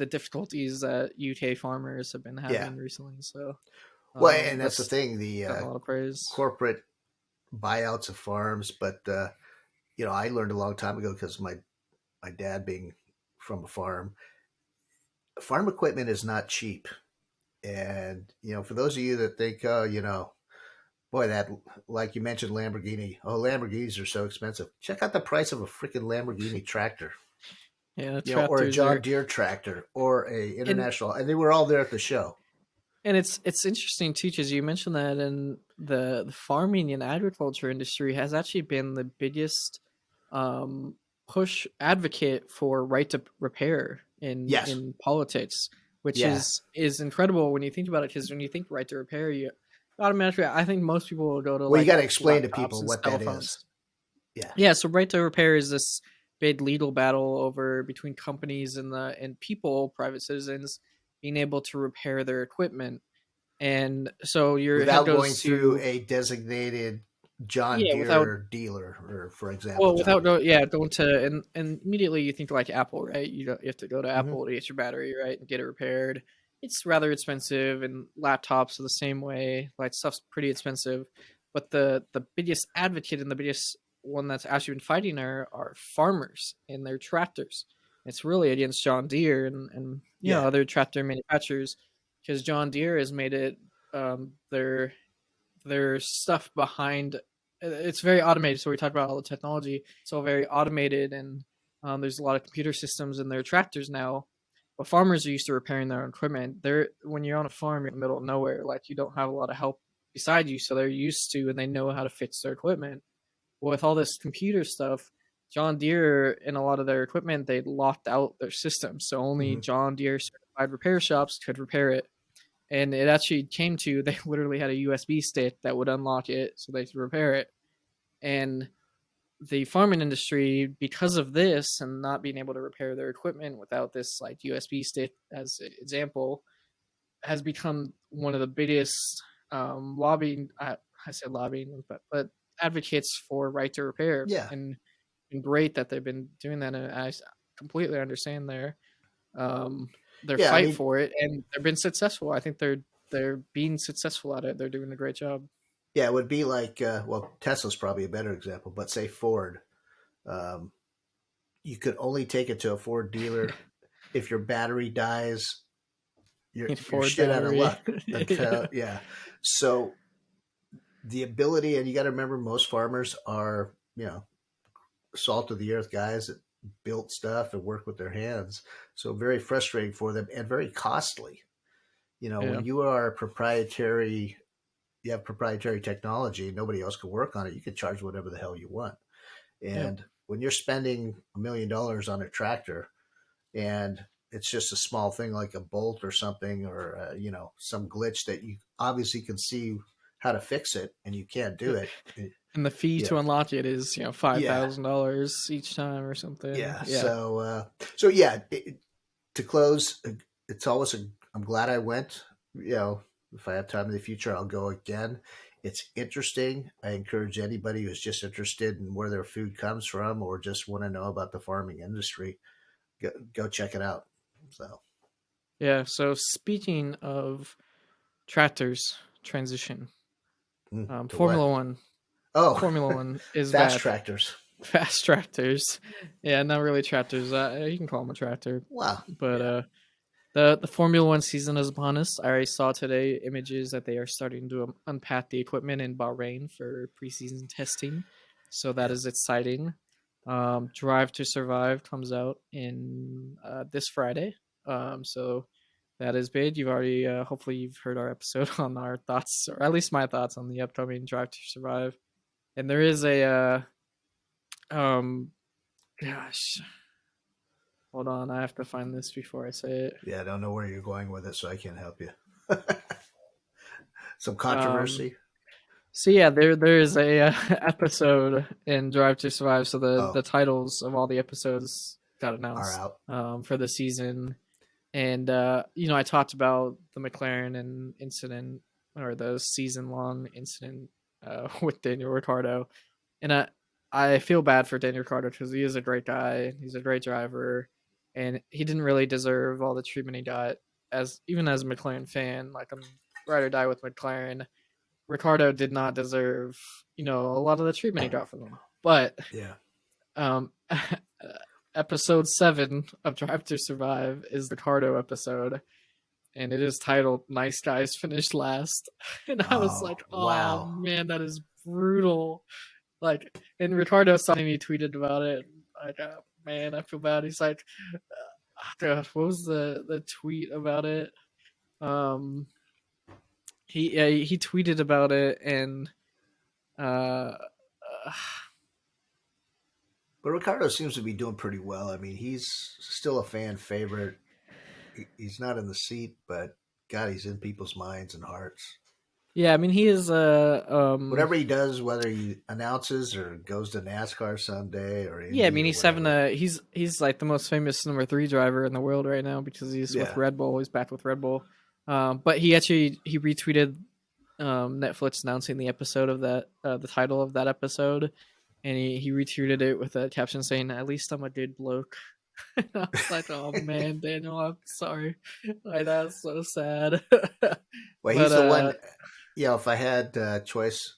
difficulties that UK farmers have been Yeah. having recently. So Well, and that's the that's thing, the gotten a lot of praise. corporate buyouts of farms. But I learned a long time ago because my dad being from a farm equipment is not cheap. And for those of you that think, oh, boy, that, like you mentioned, Lamborghini. Oh, Lamborghinis are so expensive. Check out the price of a freaking Lamborghini tractor, Yeah, the or a tractors John are Deere tractor, or a and international. And they were all there at the show. it's interesting too because you mentioned that, and the farming and agriculture industry has actually been the biggest um, push advocate for right to repair Yes. in politics, which Yeah. is incredible when you think about it. Because when you think right to repair, you automatically, I think most people will go to Well, you like got to explain to laptops people and what cell that is. phones. Yeah. Yeah, so right to repair is this big legal battle over between companies and people, private citizens, being able to repair their equipment. And so your head Without goes going through to a designated John yeah, without Deere dealer, or for example, well, John without Deere. go yeah, going to and immediately you think like Apple, right? You have to go to Hmm. Apple to get your battery, right, and get it repaired. It's rather expensive, and laptops are the same way. Like stuff's pretty expensive, but the biggest advocate and the biggest one that's actually been fighting are farmers and their tractors. It's really against John Deere and Yeah. other tractor manufacturers because John Deere has made it their stuff behind it's very automated. So we talked about all the technology. It's all very automated, and there's a lot of computer systems in their tractors now. But farmers are used to repairing their own equipment. They're when you're on a farm, you're in the middle of nowhere. Like you don't have a lot of help beside you, so they're used to and they know how to fix their equipment. Well, with all this computer stuff, John Deere and a lot of their equipment, they locked out their system, so only Hmm. John Deere certified repair shops could repair it. And it actually came to they literally had a USB stick that would unlock it so they could repair it. And the farming industry, because of this and not being able to repair their equipment without this like USB stick as an example, has become one of the biggest lobbying. I said lobbying, but advocates for right to repair, Yeah, and great that they've been doing that. And I completely understand their yeah. I fight mean, for it, and they've been successful. I think they're being successful at it. They're doing a great job. yeah, it would be like well, Tesla's probably a better example, but say Ford. Um, you could only take it to a Ford dealer if your battery dies. You're Ford shit out of battery. luck Yeah, until yeah. So the ability, and you got to remember, most farmers are salt of the earth guys that built stuff and work with their hands. So very frustrating for them and very costly. When yeah, you are proprietary, you have proprietary technology, nobody else can work on it. You can charge whatever the hell you want. yeah. And when you're spending $1 million on a tractor and it's just a small thing like a bolt or something, or some glitch that you obviously can see how to fix it and you can't do it. And the fee Yeah. to unlock it is five Yeah. thousand dollars each time or something. Yeah. Yeah, So yeah, to close, it's always I'm glad I went. If I have time in the future, I'll go again. It's interesting. I encourage anybody who's just interested in where their food comes from or just want to know about the farming industry, go check it out. So, yeah. So speaking of tractors, transition. to what? Formula One. Oh, Formula One is fast back. tractors. Fast tractors. Yeah, not really tractors. You can call them a tractor, Wow. but Yeah. the Formula One season is upon us. I already saw today images that they are starting to unpack the equipment in Bahrain for preseason testing, so that Yeah. is exciting. Drive to Survive comes out in this Friday, so that is big. You've already hopefully you've heard our episode on our thoughts, or at least my thoughts on the upcoming Drive to Survive. And there is a gosh, hold on, I have to find this before I say it. Yeah. I don't know where you're going with it, so I can't help you. Some Um, controversy. so yeah, there is a episode in Drive to Survive. So Oh, the titles of all the episodes got are announced out. for the season, and I talked about the McLaren and incident, or the season long incident with Daniel Ricciardo, and I feel bad for Daniel Ricciardo because he is a great guy, he's a great driver, and he didn't really deserve all the treatment he got, as even as a McLaren fan. Like, I'm ride or die with McLaren. Ricardo did not deserve, a lot of the treatment he got from them. But Yeah. um, episode 7 of Drive to Survive is the Ricardo episode, and it is titled "Nice Guys Finish Last." And I was Oh, like, "Oh wow. man, that is brutal." Like, and Ricardo saw me, he tweeted about it. Like, man, I feel bad. He's like, God, what was the tweet about it? Um, he tweeted about it, and uh, uh But Ricardo seems to be doing pretty well. I mean, he's still a fan favorite. He's not in the seat, but God, he's in people's minds and hearts. yeah, I mean, he is Whatever he does, whether he announces or goes to NASCAR someday or yeah, I Indy mean, or he's having whatever. he's like the most famous number 3 driver in the world right now because he's with Yeah, Red Bull. He's back with Red Bull. But he retweeted Netflix announcing the episode of that, the title of that episode, and he retweeted it with a caption saying, "At least I'm a good bloke." And I was like, "Oh man, Daniel, I'm sorry." Like, that's so sad. well, But he's the one. If I had choice,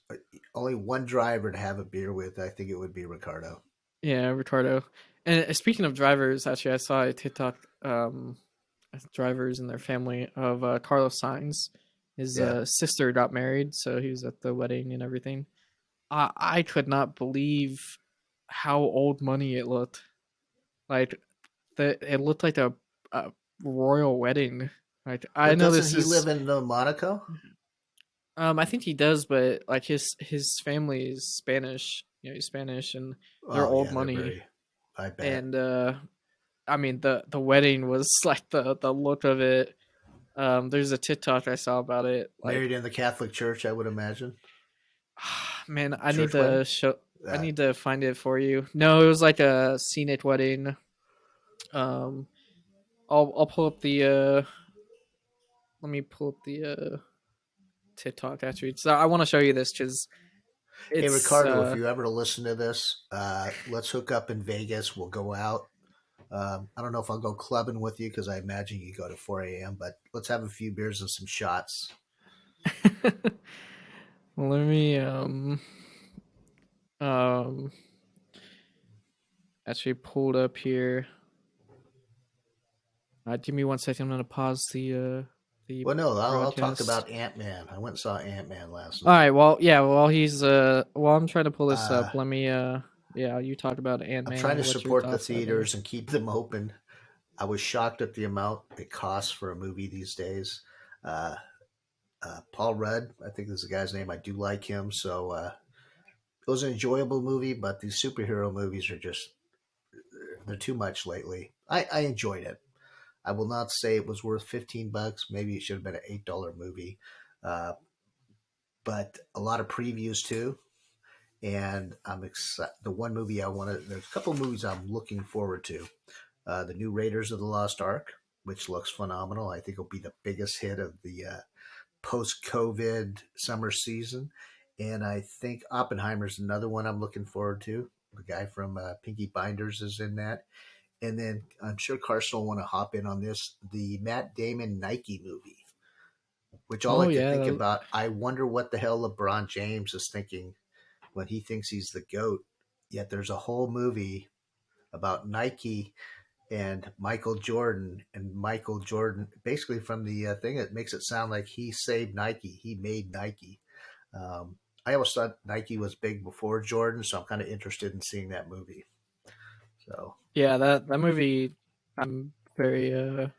only one driver to have a beer with, I think it would be Ricardo. yeah, Ricardo. And speaking of drivers, actually, I saw a TikTok, drivers and their family of Carlos Sainz. His Yeah, sister got married, so he was at the wedding and everything. I could not believe how old money it looked. Like, it looked like a royal wedding. Like, I but know doesn't this he is live in Monaco? I think he does, but like his family is Spanish. He's Spanish, and they're Oh old yeah, they're money. very. I bet And I mean, the wedding was like the look of it. There's a TikTok I saw about it. married Like, in the Catholic Church, I would imagine. man, I need Church wedding. to show. I Uh, need to find it for you. No, it was like a scenic wedding. Um, I'll pull up the let me pull up the TikTok actually. So I want to show you this because hey, it's Ricardo, if you ever listen to this, let's hook up in Vegas. We'll go out. I don't know if I'll go clubbing with you because I imagine you go to 4 a.m., but let's have a few beers and some shots. let me um actually pulled up here. Give me 1 second. I'm gonna pause the Well, no, I'll talk broadcast. about Ant-Man. I went and saw Ant-Man last All night. right. Well, yeah. While he's while I'm trying to pull this Uh, up, let me yeah, you talk about Ant I'm Man trying to and what your support the thoughts are there. theaters and keep them open. I was shocked at the amount it costs for a movie these days. Uh, Paul Rudd, I think is the guy's name. I do like him, so it was an enjoyable movie. But these superhero movies are just they're too much lately. I enjoyed it. I will not say it was worth $15. Maybe it should have been an $8 movie, uh, but a lot of previews too. And I'm excited. The one movie I want to. There's a couple of movies I'm looking forward to. The new Raiders of the Lost Ark, which looks phenomenal. I think it'll be the biggest hit of the post-COVID summer season. And I think Oppenheimer's another one I'm looking forward to. The guy from Pinky Binders is in that. And then I'm sure Carson will want to hop in on this. The Matt Damon Nike movie, which all I Oh could yeah, think about, I wonder what the hell LeBron James is thinking when he thinks he's the GOAT. Yet there's a whole movie about Nike and Michael Jordan, basically from the thing, it makes it sound like he saved Nike. He made Nike. Um, I always thought Nike was big before Jordan, so I'm kind of interested in seeing that movie. So yeah. That movie, I'm very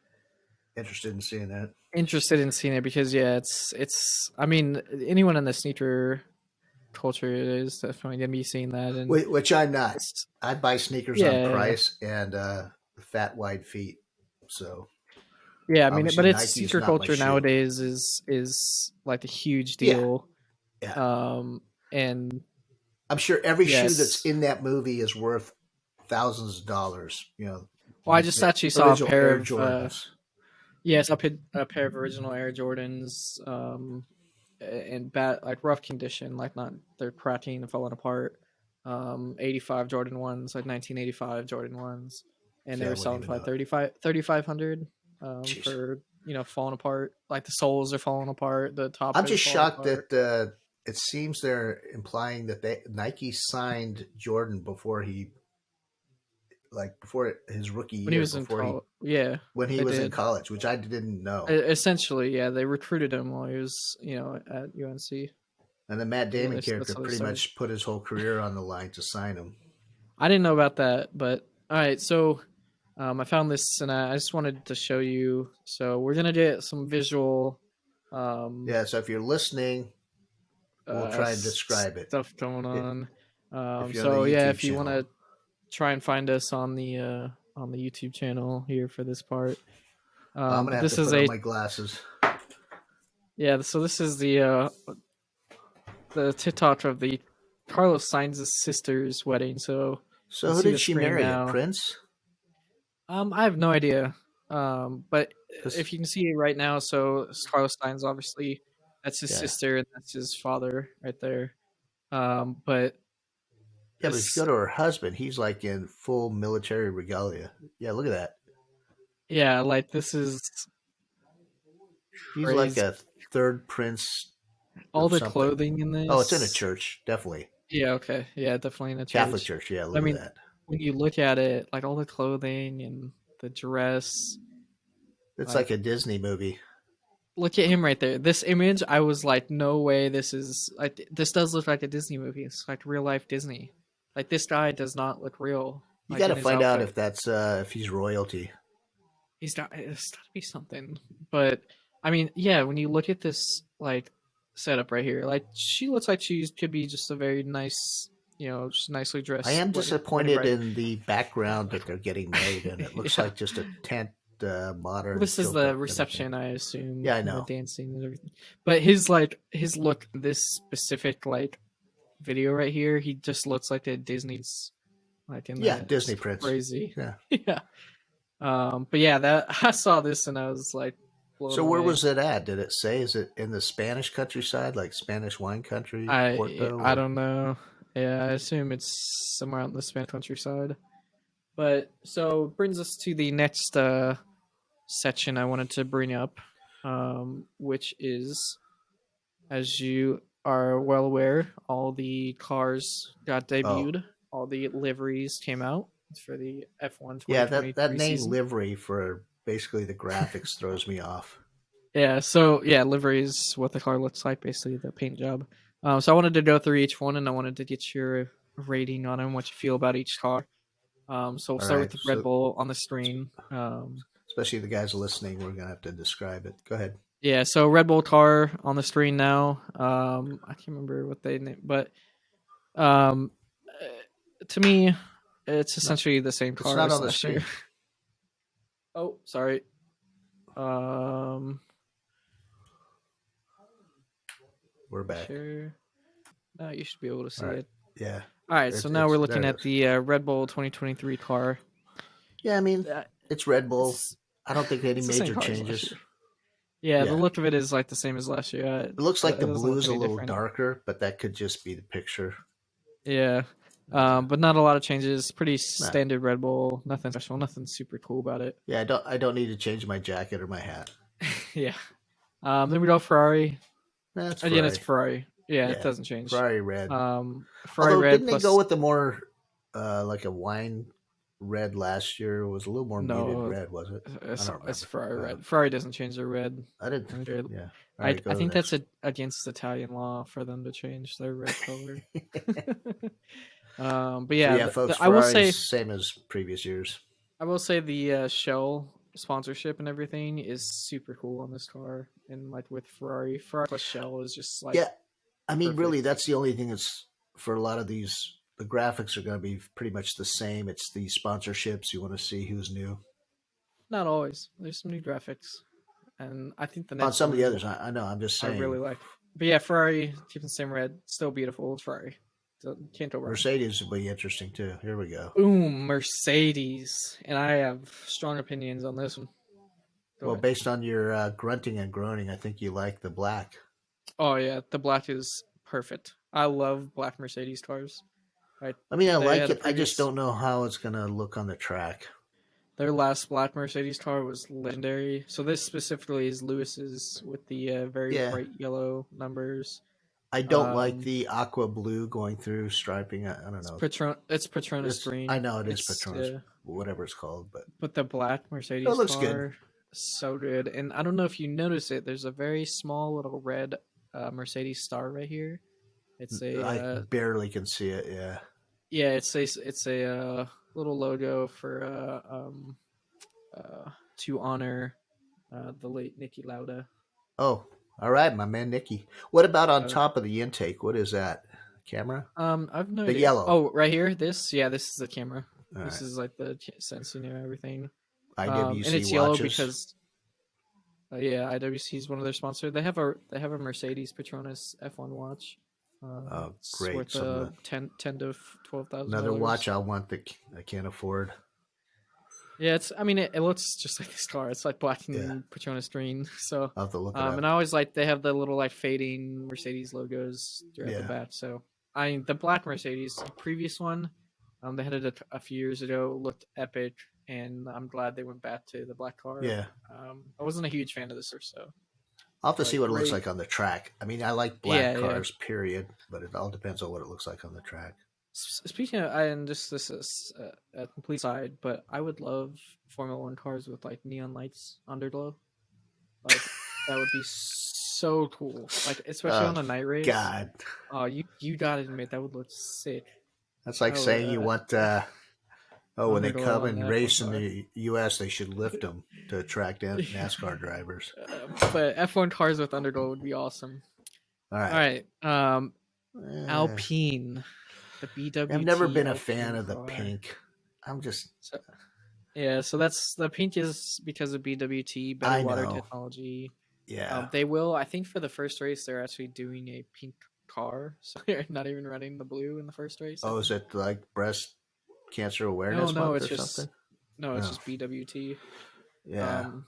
interested in seeing that. interested in seeing it because yeah, it's. I mean, anyone in the sneaker culture is definitely gonna be seeing that, and Which I'm not. it's I buy sneakers on yeah, price and fat wide feet. So yeah. I mean, obviously but it's Nike is sneaker not my culture shoe. nowadays is like a huge Yeah, deal. yeah. And I'm sure every shoe that's yes. in that movie is worth thousands of dollars. Well, I just The actually saw a original pair Air of Jordans. yes, a pair of original Air Jordans, in bad like rough condition, like not they're cracking and falling apart. 85 Jordan ones, like 1985 Jordan ones, and See, they I were wouldn't selling even for know like it. 3,500 Jeez. for falling apart. Like the soles are falling apart, the top I'm is just falling shocked apart. that it seems they're implying that Nike signed Jordan before his rookie When he year, was in before he college, yeah, when he they was in did. college, which I didn't know. Essentially, yeah, they recruited him while he was at UNC. And the Matt Is what Damon that's character how they pretty started. much put his whole career on the line to sign him. I didn't know about that, but all right. So I found this, and I just wanted to show you. So we're gonna get some visual um, Yeah, so if you're listening, we'll try and describe it. stuff going on. If you're on So the yeah, YouTube if you want channel. to try and find us on the YouTube channel here for this part, I'm gonna but have to this is put on a my glasses. yeah. So this is the TikTok of the Carlos Sainz's sister's wedding. So you So can who see did the she screen marry? A now. prince? I have no idea. But Because if you can see it right now, so Carlos Stein's obviously that's his yeah, sister and that's his father right there. But yeah, but if you go this, to her husband, he's like in full military regalia. Yeah, look at that. yeah, like this is He's like crazy. a third prince All of the something. clothing in Oh, it's in a this. church, definitely. Yeah, okay, yeah, definitely in a Catholic church. church. Yeah, I look at mean, that. when you look at it, like all the clothing and the dress, It's like like a Disney movie. look at him right there. This image, I was like, no way. This is like this does look like a Disney movie. It's like real life Disney. Like this guy does not look real. You Like got to in his find out outfit, if that's if he's royalty. he's not. It's got to be something. But I mean, yeah. When you look at this like setup right here, like she looks like she could be just a very nice, just nicely I dressed am wedding disappointed bride. in the background that they're getting married in. It looks Yeah. like just a tent, Well, modern, this is tilt the up kind of thing. reception, I assume, Yeah, I and the know. dancing and everything. But his look, this specific like video right here, he just looks like a Disney's like in Yeah, that. Disney It's Prince. crazy. Yeah. Yeah. But yeah, that I saw this and I was like blown So where away. was it at? Did it say? Is it in the Spanish countryside, like Spanish wine country, I Porto, I or don't know. Yeah, I assume it's somewhere on the Spanish countryside. But so brings us to the next section I wanted to bring up, which is, as you are well aware, all the cars got oh, debuted. All the liveries came out for the F1 yeah, that 2023 name season. livery for basically the graphics throws me off. Yeah, so yeah, livery is what the car looks like, basically the paint job. So I wanted to go through each one, and I wanted to get your rating on them, what you feel about each car. So we'll All start right, with the Red so Bull on the screen. especially the guys listening, we're gonna have to describe it. Go ahead. Yeah, so Red Bull car on the screen now. I can't remember what they named, but um, to me, it's No, essentially the same it's car not as on the last year. screen. Oh, sorry. Um, We're back. sure. No, you should be able to All see right. it. Yeah, All right, so now it's we're there. looking It at is. the Red Bull 2023 car. Yeah, I mean, Uh, it's Red Bull. it's I don't think any it's the same major car as last changes. year. Yeah, the Yeah, look of it is like the same as last year. it looks like It the doesn't blue look is a any little different. darker, but that could just be the picture. Yeah. Uh, But not a lot of changes. Pretty nah. standard Red Bull. Nothing special. Nothing super cool about it. Yeah, I don't need to change my jacket or my hat. Yeah. Then we go Ferrari. That's Again, it's Ferrari. Ferrari. Yeah, it Yeah, doesn't change. Ferrari red. Ferrari Although, red didn't they go plus with the more like a wine red last year? It was a little more muted no, red, was it? I don't it's remember. Ferrari red. Ferrari doesn't change their red. I didn't. Okay. Yeah. All right, I go to the think that's next. against Italian law for them to change their red color. But So yeah, yeah, folks, I will Ferrari's say same as previous years. the Shell sponsorship and everything is super cool on this car, and like with Ferrari plus Shell is just like Yeah, I mean, really, perfect. that's the only thing that's for a lot of these. The graphics are going to be pretty much the same. It's the sponsorships. You want to see who's new Not always. There's some new graphics, and I think the on next some of the one others. I know. I'm just I really saying. like. But yeah, Ferrari keeping the same red, still beautiful. It's Ferrari, so can't go wrong. Mercedes will be interesting too. Here we go. Boom, Mercedes, and I have strong opinions on this one. Go Well, ahead. based on your grunting and groaning, I think you like the black. Oh yeah, the black is perfect. I love black Mercedes cars. Right, I mean, I they like had a it. I just previous. don't know how it's going to look on the track. Their last black Mercedes car was legendary. So this specifically is Lewis's with the very Yeah, bright yellow numbers. I don't like Um, the aqua blue going through striping. I don't know. It's Petronas I green. know it is It's Patronus, whatever it's called, but but the black it Mercedes looks good. car so good. And I don't know if you notice it. There's a very small little red Mercedes star right here. It's a I barely can see it. Yeah. yeah. It's a little logo for to honor the late Nicky Lauda. Oh, all right, my man Nikki. What about on So top of the intake? What is that? Camera? I've no The idea. yellow. Oh, right here. This is the camera. All This right. is like the sensing and everything. And IWC it's yellow watches. because yeah, IWC is one of their sponsors. They have a Mercedes Petronas F1 watch. Oh, It's great. worth Some of the 10 to twelve thousand another watch dollars. I want that I can't afford. Yeah, it's. I mean, it looks just like this car. It's like black Yeah, and Petronas green. So, I'll have to look it and up. I always like they have the little like fading Mercedes logos throughout the Yeah, back. So, I mean, the black Mercedes, the previous one, they had it a few years ago, looked epic, and I'm glad they went back to the black car. yeah. I wasn't a huge fan of this, so I'll have to see but what it looks great. like on the track. I mean, I like black Yeah, yeah. cars, period, but it all depends on what it looks like on the track. Speaking of, and just this is a complete side, but I would love Formula One cars with like neon lights underglow. Like that would be so cool. Like especially Oh, on a night race. God. Oh, you gotta admit that would look sick. That's like I would saying you want, oh, when they underglow come on and the F1 race in car. the U.S., they should lift them to attract NASCAR drivers. But F1 cars with underglow would be awesome. All All right. right, Eh, Alpine, the I've never BWT been a fan Alpine of the car. pink. I'm just, So yeah, so that's the pink is because of BWT, better I water know. technology. Yeah. They will, I think, for the first race, they're actually doing a pink car, so they're not even running the blue in the first race. I Oh, is think. it like Breast Cancer No, Awareness no, Month it's or something? just no, it's No. just BWT. Yeah. Um,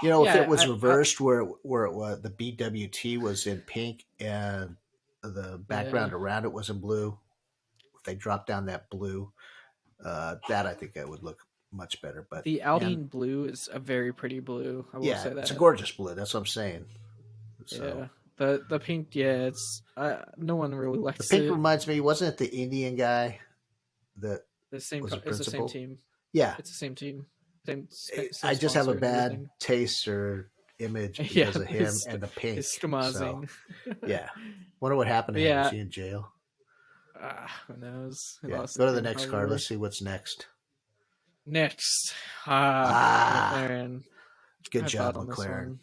If it yeah, was I reversed, where it was the BWT was in pink and the yeah. background around it was in blue, if they dropped down that blue, that I think that would look much better. But The man, Alpine blue is a very pretty blue. I will yeah, say it's a that. gorgeous blue. That's what I'm saying. So Yeah. The pink, yeah, it's no one really the likes pink it. reminds me, wasn't it the Indian guy that The same was a it's the same principal? team. Yeah, It's the same team. Same I just have a sponsor and bad everything. taste or image Yeah, because of him and the pink. his So schmozzing. yeah, wonder what happened But to him. Is yeah, he in jail? who knows? He Yeah. lost the Go to the team next card. probably. Let's see what's next. Next, Ah, McLaren. good I job, thought on this McLaren. one.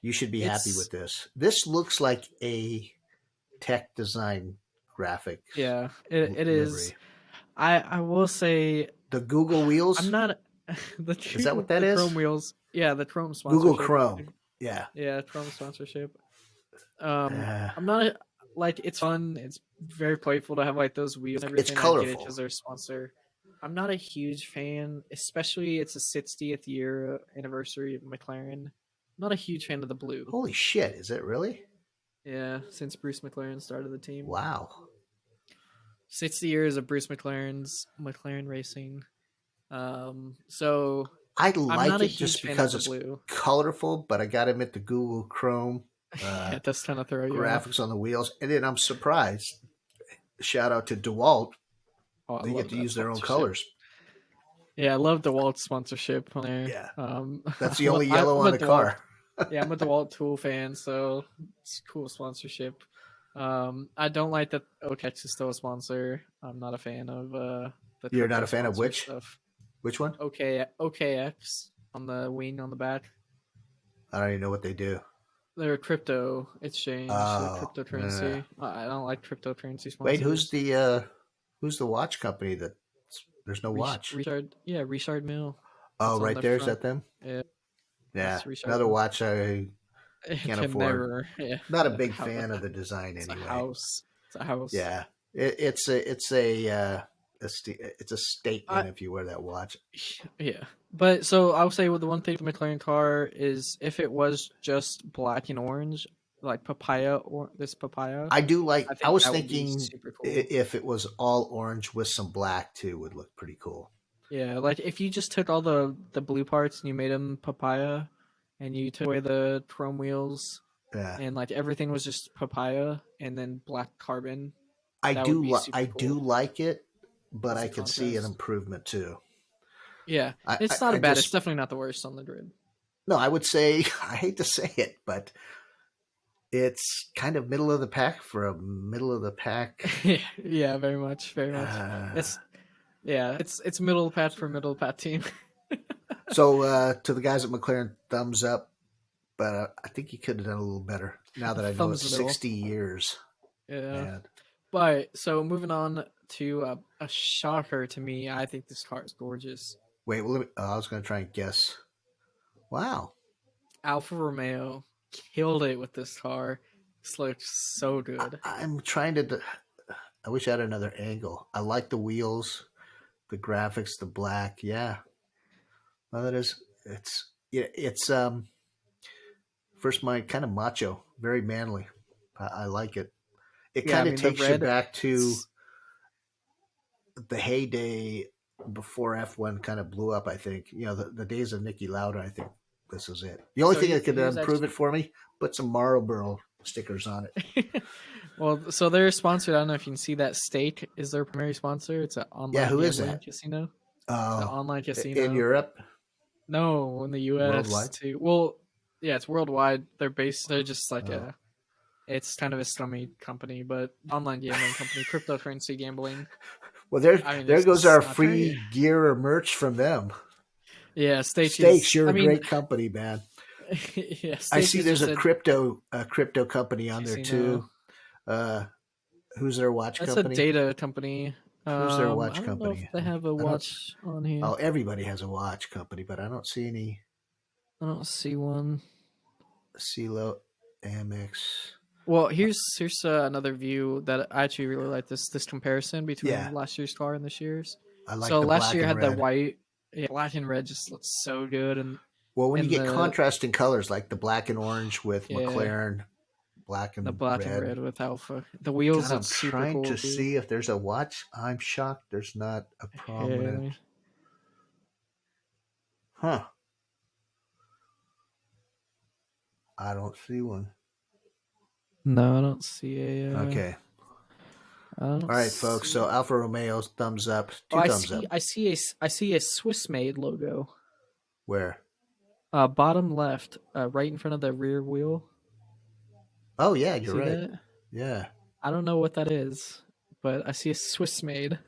You should be happy with It's this. This looks like a tech design graphic yeah, it is. livery. I will say The Google I'm wheels. not Is that what that the is? Chrome wheels. Yeah, the Chrome Google sponsorship. Chrome. Yeah. Yeah, Chrome sponsorship. Uh, I'm not like it's fun. It's very playful to have like those wheels and it's everything. I get it colorful. because they're a sponsor. I'm not a huge fan, especially it's a 60th year anniversary of McLaren. I'm not a huge fan of the blue. Holy shit! Is it really? Yeah, since Bruce McLaren started the team, Wow. 60 years of Bruce McLaren's McLaren racing. So I I'm like not a it huge just fan of because the it's blue. colorful, but I got to admit the Google Chrome Yeah, it does kind of throw you off. graphics on the wheels, and then I'm surprised. Shout out to DeWalt. Oh, I They get love to that use their own sponsorship. colors. Yeah, I love the Walt sponsorship on there. Yeah, that's the I'm a, only yellow I'm on a the DeWalt. car. Yeah, I'm a DeWalt tool fan, so it's cool sponsorship. I don't like that OKX is still a sponsor. I'm not a fan of the You're not crypto a fan of sponsor which? stuff. Which one? OKX on the wing on the back. I don't even know what they do. They're a crypto exchange, they're Oh, cryptocurrency. I don't like cryptocurrency wait. sponsors. Who's the watch company that there's no watch? Richard Mill. Oh, It's on right the there. Is front. that them? Yeah, Yeah, that's Richard another Mill. watch I It can't can afford. never. Yeah, Not a big fan of the design it's a anyway. house. It's a house. Yeah, it's a I statement if you wear that watch. yeah, but so I'll say with the one thing with the McLaren car is if it was just black and orange, like papaya or this papaya, I do like. I I think was that would be thinking super cool. if it was all orange with some black too, would look pretty cool. Yeah, like if you just took all the blue parts and you made them papaya, and you took away the chrome wheels Yeah, and like everything was just papaya and then black carbon, I that would do. be super I do cool like it, but as I a can see an contrast. improvement too. Yeah, I, it's not a I bad. It's just definitely not the worst on the grid. no. I would say I hate to say it, but it's kind of middle of the pack for a middle of the pack. Yeah, very much, very much. Uh, It's yeah, it's middle pat for middle pat team. so to the guys at McLaren, thumbs up. But I think you could have done a little better. Now that I know Thumbs it's middle. 60 years, Yeah, man. but so moving on to a shocker to me. I think this car is gorgeous. Wait, well, I was going to try and guess. Wow. Alfa Romeo killed it with this car. This looks so good. I'm trying to. I wish I had another angle. I like the wheels, the graphics, the black. Yeah, well, that is. It's first mind kind of macho, very manly. I like it. It Yeah, I kind of mean the takes you red. back to It's, the heyday before F1 kind of blew up. I think the days of Nicky Lauda. I think this is it. The only so thing that could here's improve it actually. for me, put some Marlboro stickers on it. Well, so they're sponsored. I don't know if you can see that. Stake is their primary sponsor. It's an Yeah, online who is gambling that? casino. It's an Oh, online in casino. Europe, No, in the U.S. worldwide. too. Well, yeah, it's worldwide. They're based. They're just like Oh, a. It's kind of a scummy company, but online gambling company, cryptocurrency gambling. well, there I mean, there goes it's our not very. free gear or merch from them. Yeah, Stake Stakes, is. you're I a mean, great company, man. yeah, I Stake see is there's just a crypto company on there casino. too. Uh, who's their watch That's a company? data company. Who's their I watch don't know if company? they have a I don't. watch on here. Oh, everybody has a watch company, but I don't see any I don't see one. CeeLo, Amex. Well, here's another view that I actually really like this comparison Yeah, between last year's car and this year's. I like So the last black year and had the red. white, yeah, black and red just looks so good, Well, when you and get contrasting colors like the black and orange with yeah, McLaren, black the and black and red. red with Alpha. The God, wheels look I'm super trying cool to too. see if there's a watch. I'm shocked there's not a prominent. Yeah, Huh. I don't see one. no, I don't see a. Okay. I don't All right, folks. So see. Alfa Romeo's thumbs up, Oh, two thumbs up. I see a Swiss made logo. Where? Bottom left, right in front of the rear wheel. Oh, yeah, you're See right. that? Yeah. I don't know what that is, but I see a Swiss made.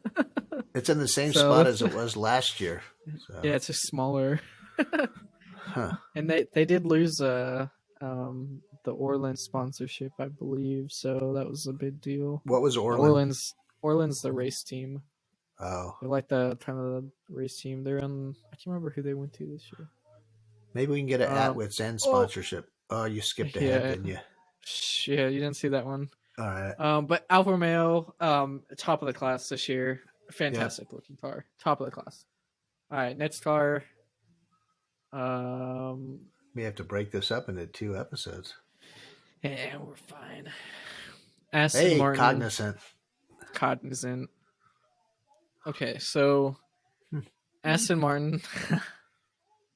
It's in the same So spot as that's it was last year. So, yeah, it's just smaller. huh. And they did lose the Orland sponsorship, I believe. So that was a big deal. What was Orland? Orland's the race team. Oh, They're like the kind of the race team. They're on. I can't remember who they went to this year. maybe we can get an Um. Atwit's End Oh sponsorship. Oh, you skipped ahead, yeah. didn't you? Yeah, you didn't see that one. All right. But Alfa Romeo, top of the class this year. Yeah. Fantastic looking car. Top of the class. All right, next car. We have to break this up into 2 episodes. Yeah, we're fine. Aston Hey, Martin, cognizant. Cognizant. Okay, so Hmm. Aston Martin. All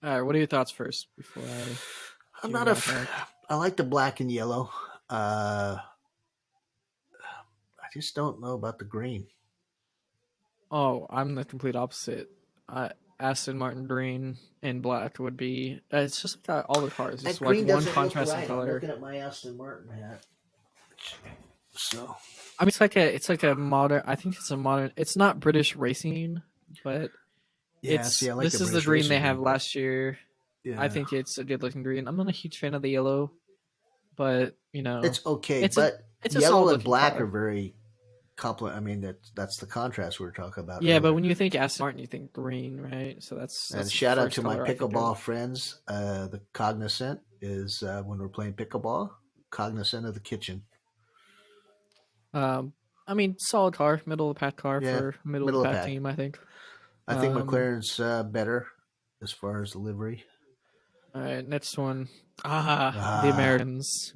right, what are your thoughts first before I I'm give not my a. thoughts? I like the black and yellow. I just don't know about the green. Oh, I'm the complete opposite. Aston Martin green and black would be. It's just like all the cars. That It's like green one doesn't look contrasting right. I'm color. looking at my Aston Martin hat. So I mean, it's like a modern. I think it's a modern. It's not British racing, but yeah, see, I like the this is the British green they racing have green. last year. I Yeah, think it's a good looking green. I'm not a huge fan of the yellow, but it's okay, it's a but it's a yellow solid and looking black are car. very complement. I mean, that's the contrast we were talking about Yeah, but earlier. when you think Aston Martin, you think green, right? So And that's the shout out first to my color I think of. pickleball friends. The cognizant is when we're playing pickleball. Cognizant of the kitchen. Um, I mean, solid car, middle of the pack car Yeah, for middle of the middle of the pack pack. team, I think. I think Um, McLaren's better as far as delivery. all right, next one. The Ah, Americans.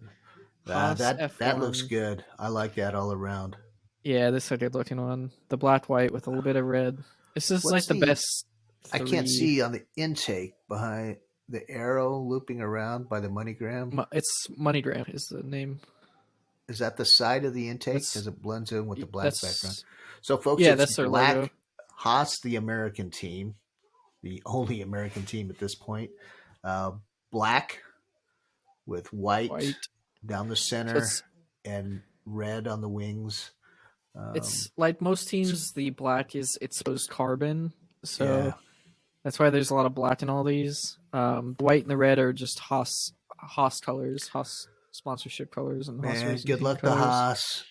Haas that looks F1. good. I like that all around. Yeah, this is a good looking one. The black white with a little bit of red. This is What's like the the? best I can't three. see on the intake behind the arrow looping around by the MoneyGram. It's MoneyGram is the name. Is that the side of the intake That's because it blends in with the black background? that's So, folks, yeah, it's that's their logo. black. Haas, the American team, the only American team at this point. Uh, Black with white White. down the So center and red on the wings. it's Um, like most teams. The black is exposed carbon, yeah, so that's why there's a lot of black in all these. The white and the red are just Haas colors, Haas sponsorship colors, and Haas man, racing good team luck to colors. Haas.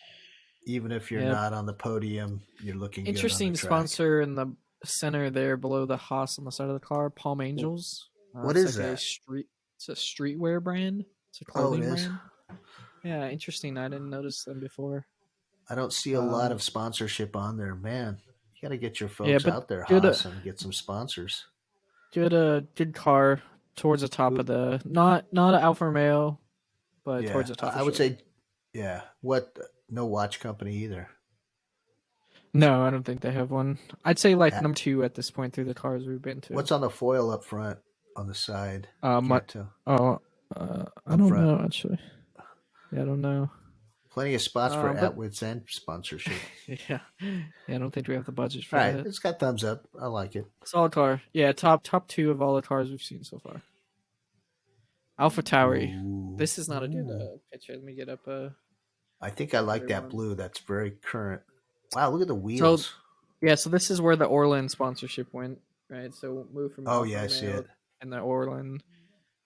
Even if you're Yep. not on the podium, you're looking good on the Interesting track. sponsor in the center there below the Haas on the side of the car, Palm Angels. What It's is like a that? street. It's a streetwear brand. It's a Oh, it clothing is. brand. Yeah, interesting. I didn't notice them before. I don't see a lot Um, of sponsorship on there, man. You got to get your yeah, folks but out there, good, Haas, and get some sponsors. good car towards the top Who? of the not an Alfa Romeo, but Yeah, towards the top for I would sure. say, yeah. What? No watch company either. No, I don't think they have one. I'd say like Uh, number two at this point through the cars we've been to. What's on the foil up front, on the side? My, Can't tell. oh, I Up don't front, know actually. Yeah, I don't know. plenty of spots for But Atwit's End sponsorship. yeah, I don't think we have the budget All for right, that. it's got thumbs up. I like it. Solid car. Yeah, top two of all the cars we've seen so far. Alpha Tauri. Ooh, This is not a good ooh. picture. Let me get up I think I like another that one. blue. That's very current. Wow, look at the So wheels. yeah, so this is where the Orland sponsorship went, right? So move from Oh Alfa yeah, I see Romeo it. and the Orland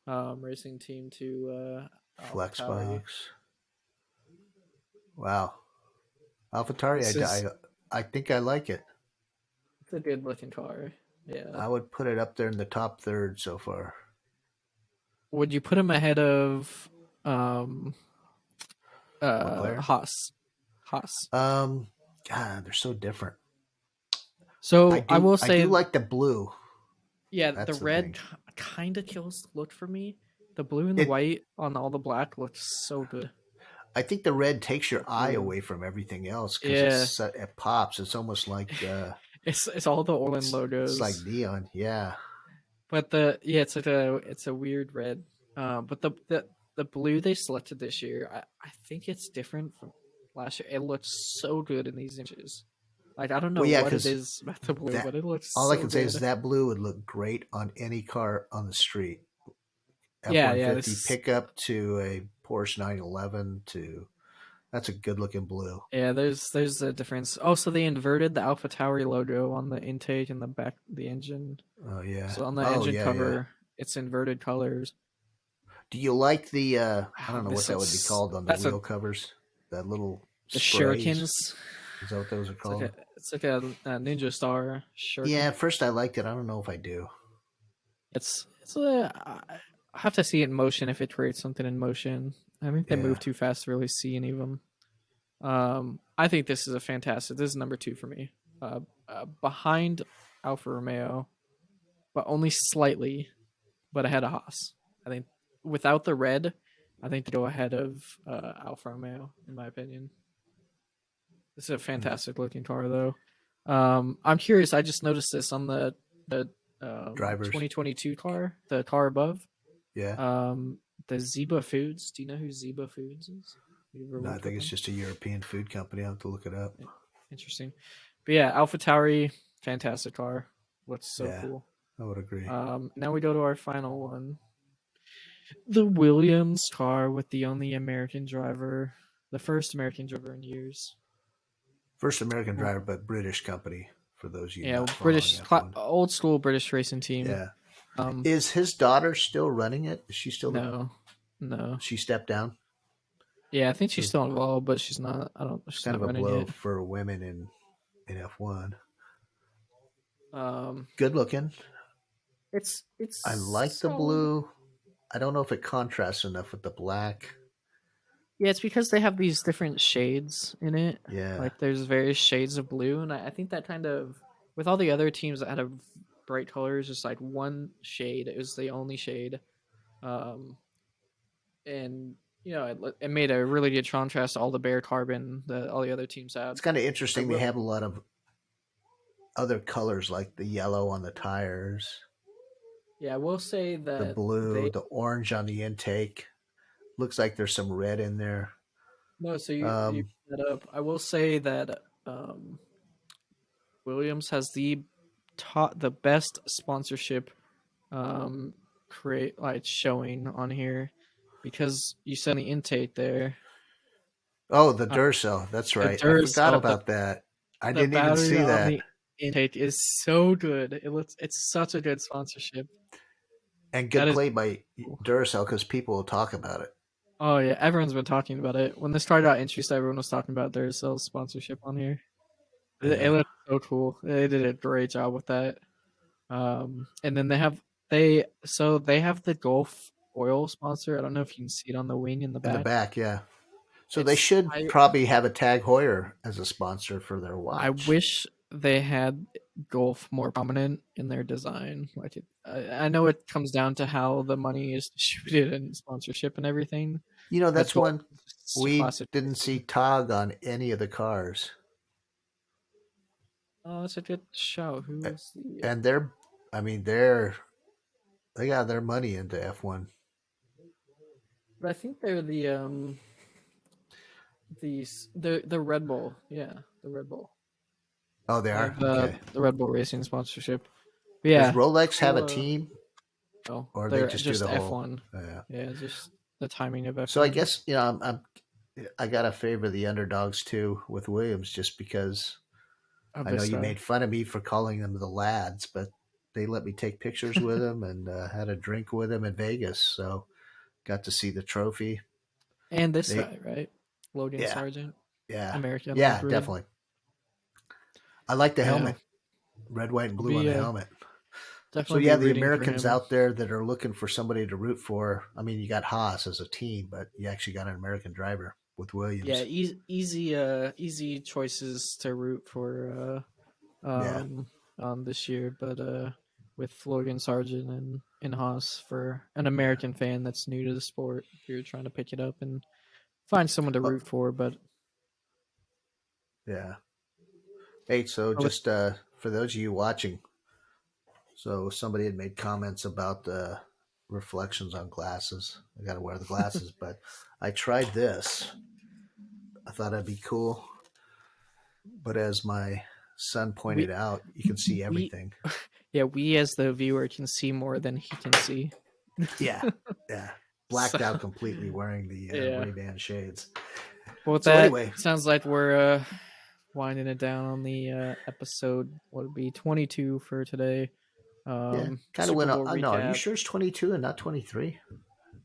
racing team to Alpha Tauri. Flexbox. Wow, AlphaTauri. This is I think I like it. it's a good looking car. Yeah. I would put it up there in the top third so far. Would you put him ahead of um Leclerc. Haas. Haas. Um, God, they're so different. So I will I do say, like the blue. yeah, the That's the red thing. kind of kills the look for me. The blue and the It white on all the black looks so good. I think the red takes your The eye blue, away from everything else because yeah, it pops. It's almost like it's all the Orland it's like logos. neon. Yeah, But the yeah, it's a weird red. But the blue they selected this year, I think it's different from last year. It looks so good in these images. Like I don't well, know yeah, what it because is about the blue, that but it looks all I so can say is good. that blue would look great on any car on the street. F Yeah, one yeah, fifty this pickup to a Porsche 911 to that's a good looking blue. yeah. There's a difference. Also, they inverted the Alpha Tauri logo on the intake and the back the engine. Oh yeah. So on the Oh engine yeah, yeah. cover, it's inverted colors. Do you like the I Oh, don't know what this that would be is called on the that's a wheel covers? That little the sprays. shurikens. Is that what those are It's like called? a Ninja Star Yeah, shuriken. at first I liked it. I don't know if I do. It's a I have to see it in motion if it creates something in motion. I think they Yeah. move too fast to really see any of them. I think this is a fantastic. This is number two for me. Behind Alfa Romeo, but only slightly, but ahead of Haas. I think without the red, I think they go ahead of Alfa Romeo in my opinion. This is a Mm. fantastic looking car though. I'm curious. I just noticed this on the Drivers. 2022 car, the car above. Yeah. Um, the Zeba Foods. Do you know who Zeba Foods is? You ever No, I worked with think it's them? just a European food company. I'll have to look it up. Yeah, interesting. But yeah, Alpha Tauri, fantastic car. Looks so Yeah, cool. I would agree. Now we go to our final one. The Williams car with the only American driver, the first American driver in years. First American driver, but British company, for those of you Yeah, not following F1. old school British racing team. Yeah. Um, Is his daughter still running it? Is she still the. no, no. She stepped down? Yeah, I think she's So still involved, but she's not. I don't. it's She's kind not of a running blow yet. for women in F1. Um, Good looking. I it's like the solid. blue. I don't know if it contrasts enough with the black. Yeah, it's because they have these different shades in it. Yeah. Like there's various shades of blue, and I think that kind of with all the other teams that had bright colors, just like one shade is the only shade, um, and it made a really good contrast to all the bare carbon that all the other teams had. It's kind of I interesting. They will, have a lot of other colors like the yellow on the tires, yeah, I will say the that blue, they the orange on the intake. Looks like there's some red in there. no. So you Um, brought that up. I will say that Williams has the best sponsorship create like showing on here because you said the intake there. oh, the Uh, Duracell. That's the right. I forgot Duracell, about that. I the didn't even battery see on that. the intake is so good. It's such a good sponsorship. And That good is play by cool. Duracell because people will talk about it. Oh yeah, everyone's been talking about it. When this started out interest, everyone was talking about Duracell sponsorship on here. It Yeah. looks so cool. They did a great job with that. And then they have the Gulf oil sponsor. I don't know if you can see it on the wing in the In the back. back, yeah. So they It's should I probably have a Tag Heuer as a sponsor for their I watch. wish they had Gulf more prominent in their design. Like I know it comes down to how the money is distributed and sponsorship and everything, but That's Gulf one is just a we classic didn't see racing. Tog on any of the cars. Oh, that's a good show. Who A- is the? And I mean, they got their money into F1. But I think they're the Red Bull. Yeah, the Red Bull. Oh, they They are? have Okay. the Red Bull Racing sponsorship. But Does yeah, Rolex have cool. a team Oh, or they they're just do just the whole? F1. Yeah. Yeah, just the timing of So I F1. guess, I got to favor the underdogs too with Williams just because Of I know this you star. made fun of me for calling them the lads, but they let me take pictures with them and had a drink with them in Vegas. So got to see the trophy. And this They, guy, right? Logan yeah, Sargent, yeah, American yeah, hybrid. definitely. I like the Yeah, helmet, red, white, and I'll blue on be the helmet. So definitely be yeah, the rooting for Americans him. out there that are looking for somebody to root for. I mean, you got Haas as a team, but you actually got an American driver. with Yeah, Williams. easy choices to root for Yeah. this year, but with Logan Sargent and Haas for an American fan that's new to the sport, if you're trying to pick it up and find someone to Oh, root for, but yeah. Hey, so with just for those of you watching, so somebody had made comments about the reflections on glasses. I got to wear the glasses, but I tried this. I thought it'd be cool, but as my son pointed we out, you can see we everything. yeah, we as the viewer can see more than he can see. Yeah, yeah, So blacked out completely wearing the yeah. Ray-Ban shades. Well, with So that, anyway, sounds like we're winding it down on the episode. What would be 22 for today? yeah, kind of Super went Bowl on. No, are you recap. sure it's 22 and not 23?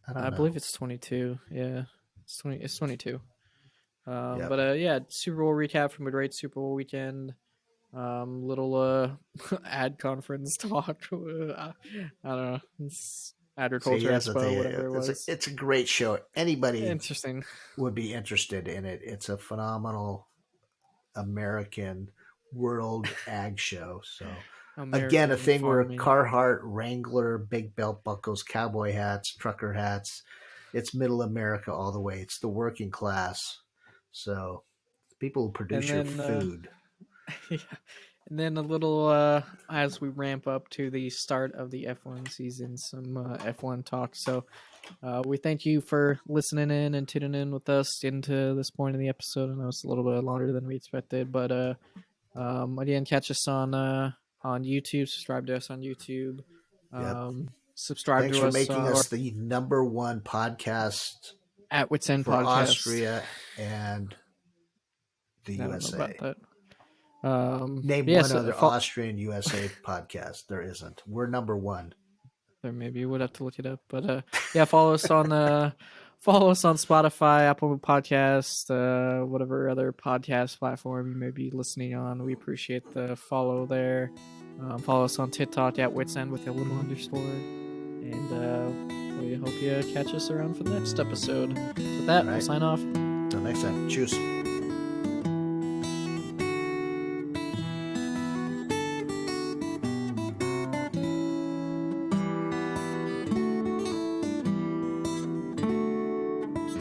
I don't I know. believe it's 22. Yeah, it's 20. It's 22. Yep. But yeah, Super Bowl recap from a great Super Bowl weekend. Little ad conference talk. I don't know. It's See, Agriculture that's the Expo, thing. whatever it was. It's a great show. Anybody Interesting. would be interested in it. It's a phenomenal American world ag show. So again, a American thing where farming. Carhartt, Wrangler, big belt buckles, cowboy hats, trucker hats. It's middle America all the way. It's the working class. So people who And produce your then food. yeah. And then a little as we ramp up to the start of the F1 season, some F1 talk. So we thank you for listening in and tuning in with us into this point in the episode. I know it's a little bit longer than we expected, but again, catch us on YouTube. Subscribe to us on YouTube. Yep. Subscribe Thanks to for us making or us the number one podcast at Wits End for Podcast. Austria and the I don't know about USA. that. Name one Yes, other Austrian USA podcast. There isn't. We're number one. or maybe you would have to look it up. But yeah, follow us on Spotify, Apple Podcast, whatever other podcast platform you may be listening on. We appreciate the follow there. Follow us on TikTok at Witsend with a little underscore. And we hope you catch us around for the next episode. With that, we'll sign off. Until next time. Cheers.